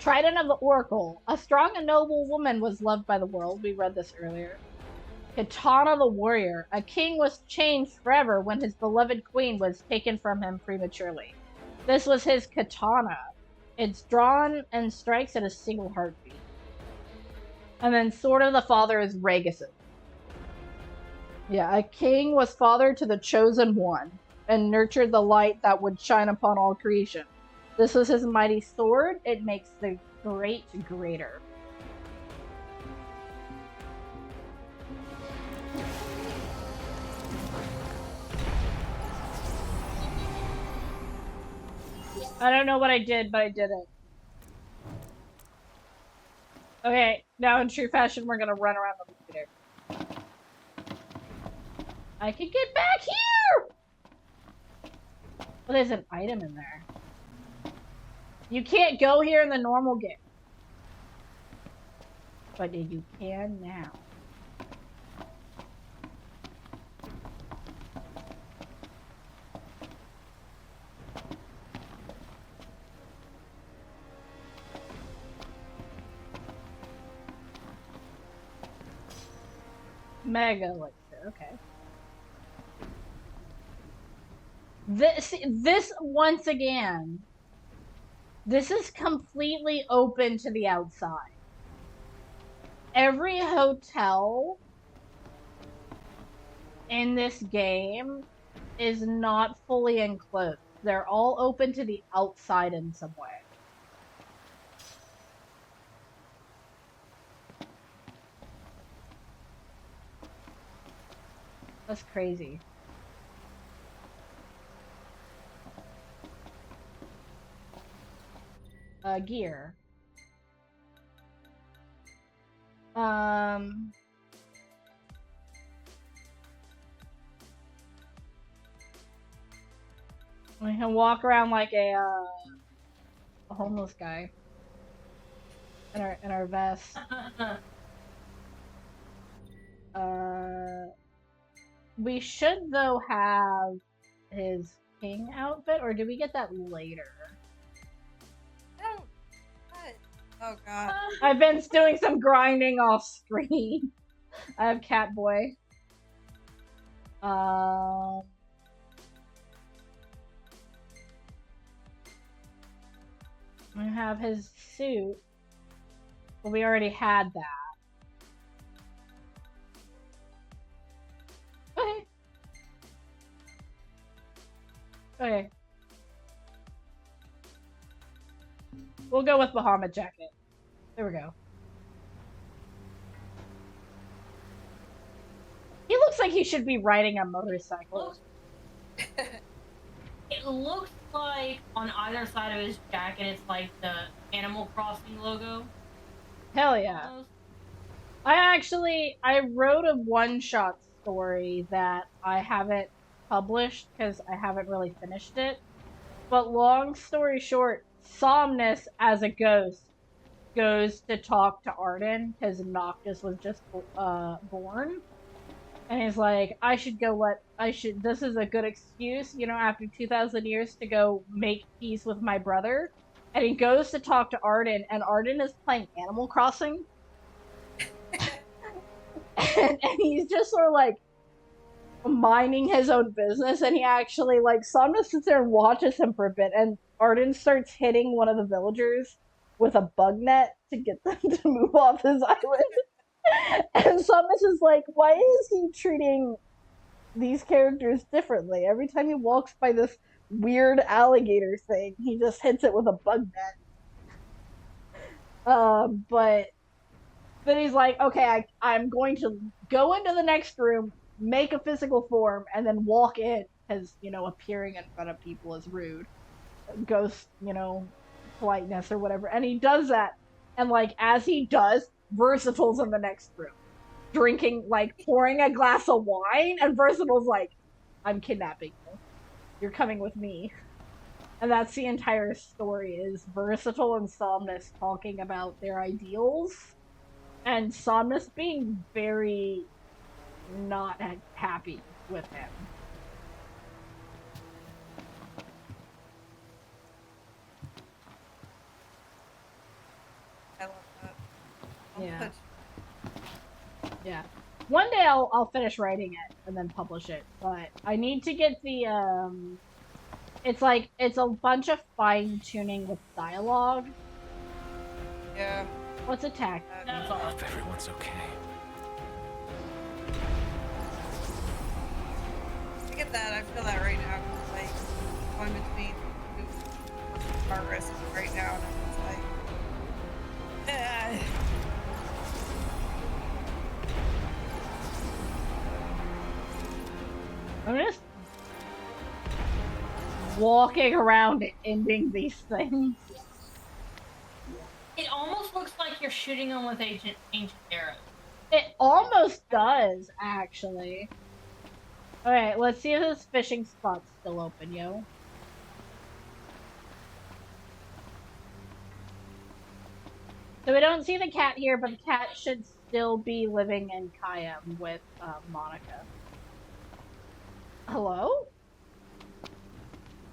Trident of the Oracle. A strong and noble woman was loved by the world. We read this earlier. Katana the Warrior. A king was changed forever when his beloved queen was taken from him prematurely. This was his katana. It's drawn and strikes at a single heartbeat. And then Sword of the Father is Regasus. Yeah, a king was father to the chosen one and nurtured the light that would shine upon all creation. This was his mighty sword. It makes the great greater. I don't know what I did, but I did it. Okay, now in true fashion, we're gonna run around the leader. I can get back here! Well, there's an item in there. You can't go here in the normal game. But you can now. Mega elixir, okay. This once again, this is completely open to the outside. Every hotel in this game is not fully enclosed. They're all open to the outside in some way. That's crazy. Gear. We can walk around like a homeless guy in our vest. We should though have his king outfit, or did we get that later? What? Oh god. I've been doing some grinding off screen. I have Catboy. I have his suit, but we already had that. Okay. Okay. We'll go with Bahamut jacket. There we go. He looks like he should be riding a motorcycle. It looks like on either side of his jacket, it's like the Animal Crossing logo. Hell yeah. Almost. I wrote a one-shot story that I haven't published because I haven't really finished it. But long story short, Somnus as a ghost goes to talk to Arden because Noctis was just born. And he's like, this is a good excuse, you know, after 2,000 years to go make peace with my brother. And he goes to talk to Arden, and Arden is playing Animal Crossing. and he's just sort of like minding his own business, and he actually, like, Somnus sits there and watches him for a bit, and Arden starts hitting one of the villagers with a bug net to get them to move off his island. And Somnus is like, why is he treating these characters differently? Every time he walks by this weird alligator thing, he just hits it with a bug net. But he's like, okay, I'm going to go into the next room, make a physical form, and then walk in, because, you know, appearing in front of people is rude. Ghost, you know, politeness or whatever. And he does that, and, like, as he does, Versatile's in the next room, drinking, like, pouring a glass of wine, and Versatile's like, I'm kidnapping you. You're coming with me. And that's the entire story, is Versatile and Somnus talking about their ideals, and Somnus being very not happy with him. Yeah. One day I'll finish writing it and then publish it, but I need to get the it's a bunch of fine tuning with dialogue. Yeah. What's attack? I hope everyone's okay. I get that. I feel that right now. Like going between progress right now, and it's like. I'm just walking around and ending these things. It almost looks like you're shooting them with ancient arrows. It almost does, actually. Alright, let's see if this fishing spot's still open, yo. So we don't see the cat here, but the cat should still be living in Kayam with Monica. Hello?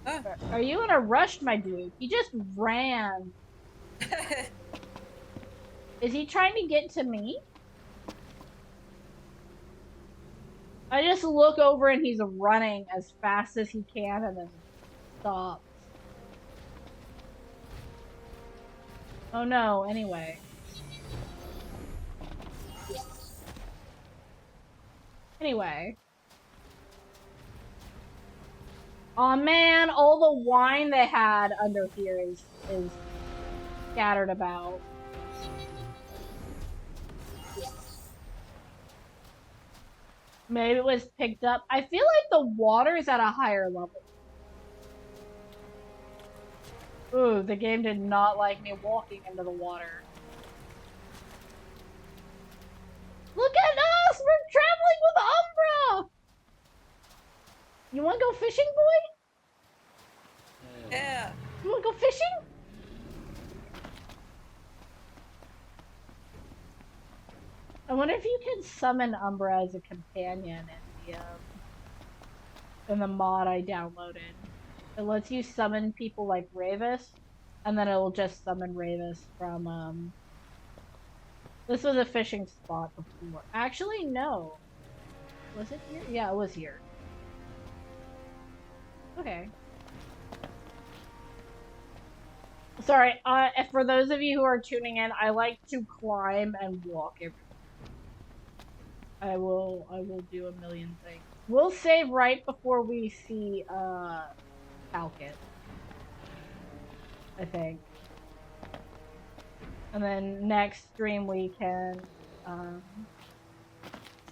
Are you in a rush, my dude? He just ran. Is he trying to get to me? I just look over and he's running as fast as he can and then stops. Oh no, anyway. Anyway. Aw man, all the wine they had under here is scattered about. Maybe it was picked up. I feel like the water is at a higher level. Ooh, the game did not like me walking into the water. Look at us! We're traveling with Umbra! You wanna go fishing, boy? Yeah. You wanna go fishing? I wonder if you can summon Umbra as a companion in the mod I downloaded. It lets you summon people like Ravis, and then it'll just summon Ravis from, This was a fishing spot before. Actually, no. Was it here? Yeah, it was here. Okay. Sorry, for those of you who are tuning in, I like to climb and walk everywhere. I will do a million things. We'll save right before we see, Falcon. I think. And then next stream we can,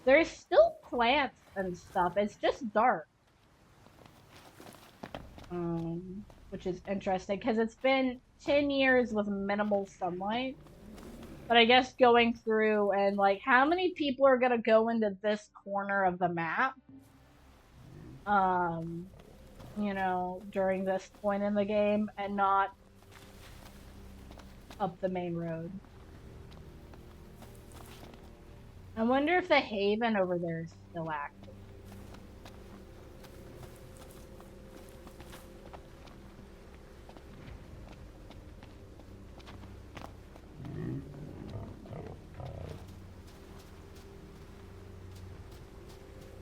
there's still plants and stuff. It's just dark. Which is interesting, because it's been 10 years with minimal sunlight. But I guess going through and, like, how many people are gonna go into this corner of the map? You know, during this point in the game, and not up the main road. I wonder if the Haven over there is still active.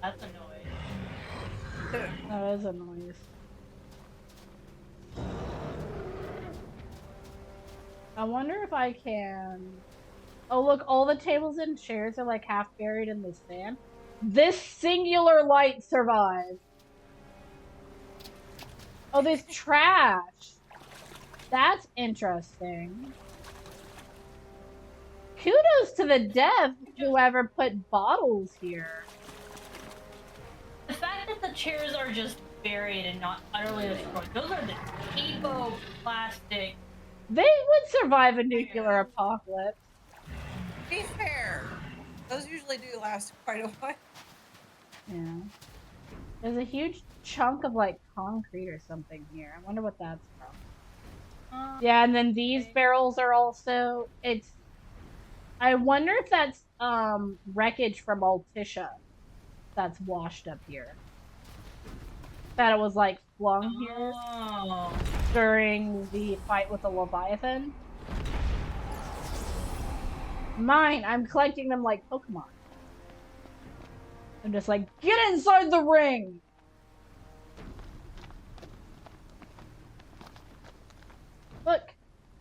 That's a noise. That is a noise. I wonder if I can... Oh look, all the tables and chairs are like half buried in the sand. This singular light survived. Oh, there's trash. That's interesting. Kudos to the dev, whoever put bottles here. The fact that the chairs are just buried and not utterly destroyed, those are the cheapo plastic. They would survive a nuclear apocalypse. To be fair, those usually do last quite a while. Yeah. There's a huge chunk of, like, concrete or something here. I wonder what that's from. Yeah, and then these barrels are also... I wonder if that's, wreckage from Altisha that's washed up here. That it was, like, flung here during the fight with the Leviathan. Mine! I'm collecting them like Pokemon. I'm just like, get inside the ring! Look,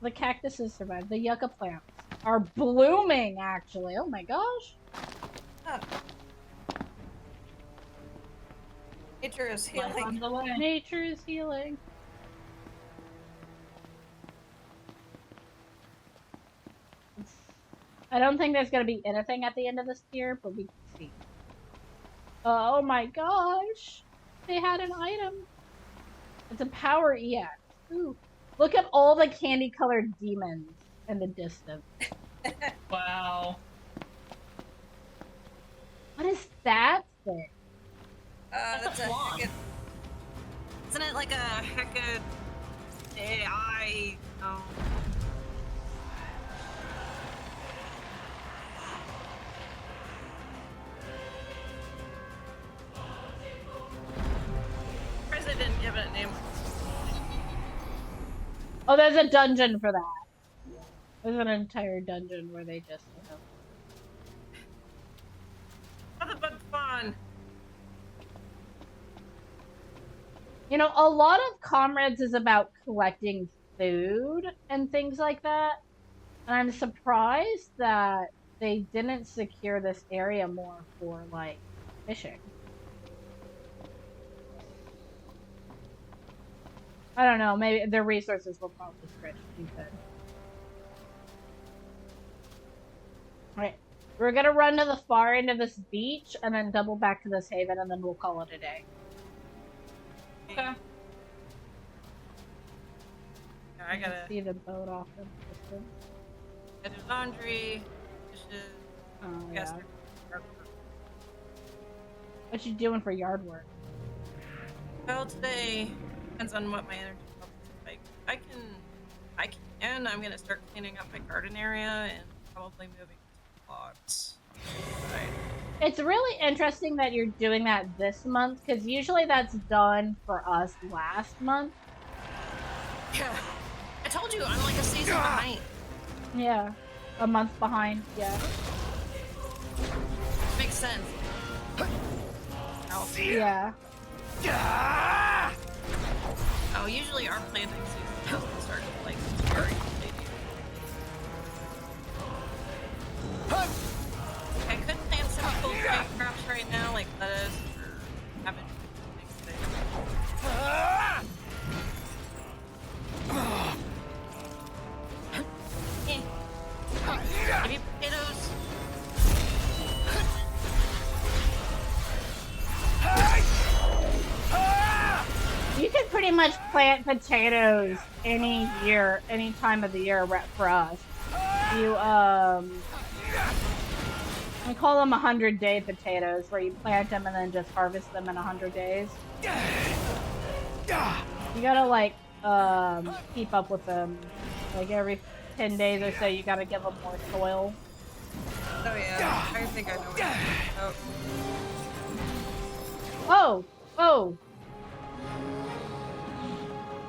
the cactuses survived. The yucca plants are blooming, actually. Oh my gosh. Oh. Nature is Life on healing. the way. Nature is healing. I don't think there's gonna be anything at the end of this tier, but we can see. Oh my gosh! They had an item. It's a power EX. Ooh. Look at all the candy-colored demons in the distance. Wow. What is that thing? That's a Hecate. Isn't it like a Hecate AI? Oh. Surprised they didn't give it a name. Oh, there's a dungeon for that. There's an entire dungeon where they just, you know. Nothing but fun. You know, a lot of Comrades is about collecting food and things like that. And I'm surprised that they didn't secure this area more for, like, fishing. I don't know, maybe their resources were probably stretched too thin. Alright, we're gonna run to the far end of this beach and then double back to this haven and then we'll call it a day. Okay. I gotta see the boat off in the distance. I do laundry, dishes. Oh, Yes. yeah. What you doing for yard work? Well, today depends on what my energy level is like. I can. I'm gonna start cleaning up my garden area and probably moving logs. Right. It's really interesting that you're doing that this month, because usually that's done for us last month. Yeah. I told you, I'm like a season behind. Yeah. A month behind, yeah. Makes sense. Yeah. Oh, usually our planting season doesn't start like very late. I could plant some cool plant crops right now, like lettuce or cabbage. Maybe potatoes. You can pretty much plant potatoes any year, any time of the year for us. You, we call them 100-day potatoes, where you plant them and then just harvest them in 100 days. You gotta, like, keep up with them. Like, every 10 days or so, you gotta give them more soil. Oh, yeah. I think I know what you're talking about. Oh! Oh!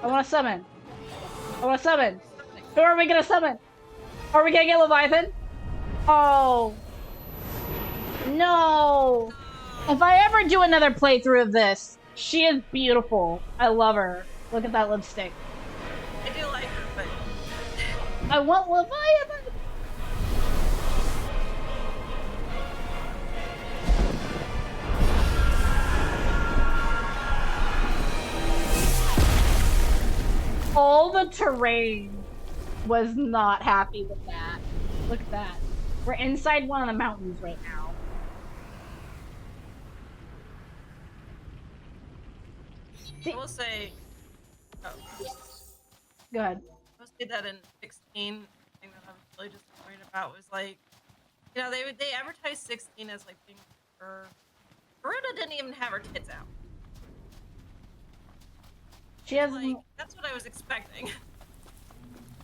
I want to summon. I want to summon. Who are we gonna summon? Are we gonna get Leviathan? Oh. No. If I ever do another playthrough of this, she is beautiful. I love her. Look at that lipstick. I do like her, but I want Leviathan. All the terrain was not happy with that. Look at that. We're inside one of the mountains right now. I will say. Oh. Go ahead. I will say that in 16, the thing that I was really disappointed about was like, you know, they advertised 16 as like being for. Garuda didn't even have her tits out. She has Like, that's what I was expecting.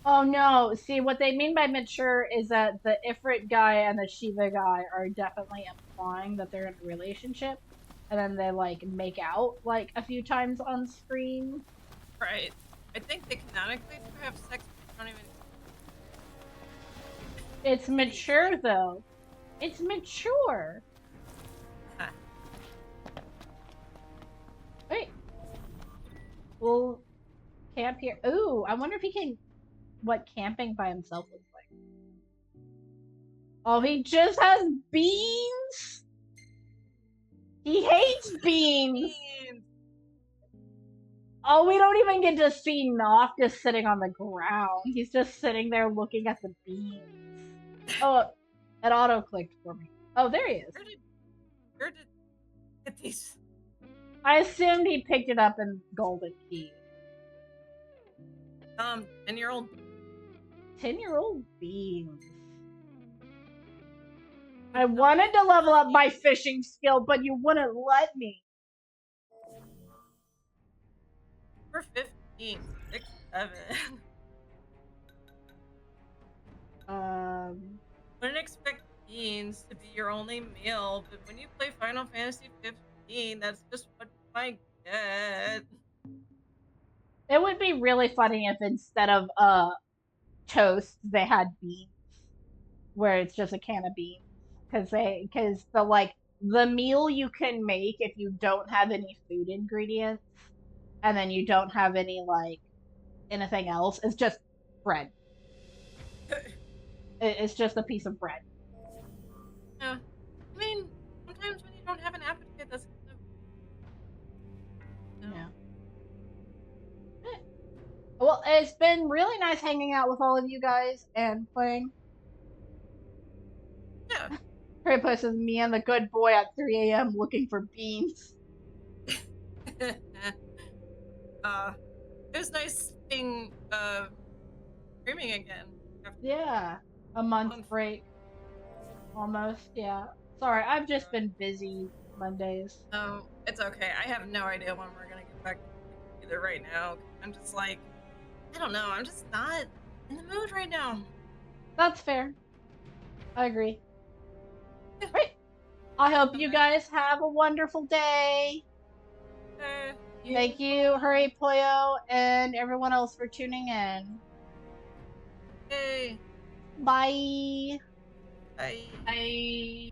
Oh no, see what they mean by mature is that the Ifrit guy and the Shiva guy are definitely implying that they're in a relationship, and then they like make out like a few times on screen. Right. I think they canonically do have sex, but don't even. It's mature though. It's mature. Huh. camp here. Ooh, I wonder if he can. What camping by himself looks like. Oh, he just has beans. He hates beans. Oh, we don't even get to see Noctis sitting on the ground. He's just sitting there looking at the beans. Oh, it auto-clicked for me. Oh, there he is. Where did get these? I assumed he picked it up in Golden Key. 10-year-old. 10-year-old beans. I wanted to level up my fishing skill, but you wouldn't let me. We're 15, 6, 7. Wouldn't expect beans to be your only meal, but when you play Final Fantasy 15, that's just what you might get. It would be really funny if instead of toast they had beans, where it's just a can of beans, because the meal you can make if you don't have any food ingredients, and then you don't have any anything else, is just bread. It's just a piece of bread. Yeah, I mean, sometimes when you don't have an appetite, that's Yeah. Well, it's been really nice hanging out with all of you guys and playing. Yeah. Great place with me and the good boy at 3 a.m. looking for beans. It was nice being streaming again. Yeah, a month break. Almost, yeah. Sorry, I've just been busy Mondays. No, it's okay. I have no idea when we're gonna get back either right now. I'm just like, I don't know. I'm just not in the mood right now. That's fair. I agree. Right. I hope you guys have a wonderful day. Thank you, Hurry Poyo, and everyone else for tuning in. Hey. Bye. Bye. Bye.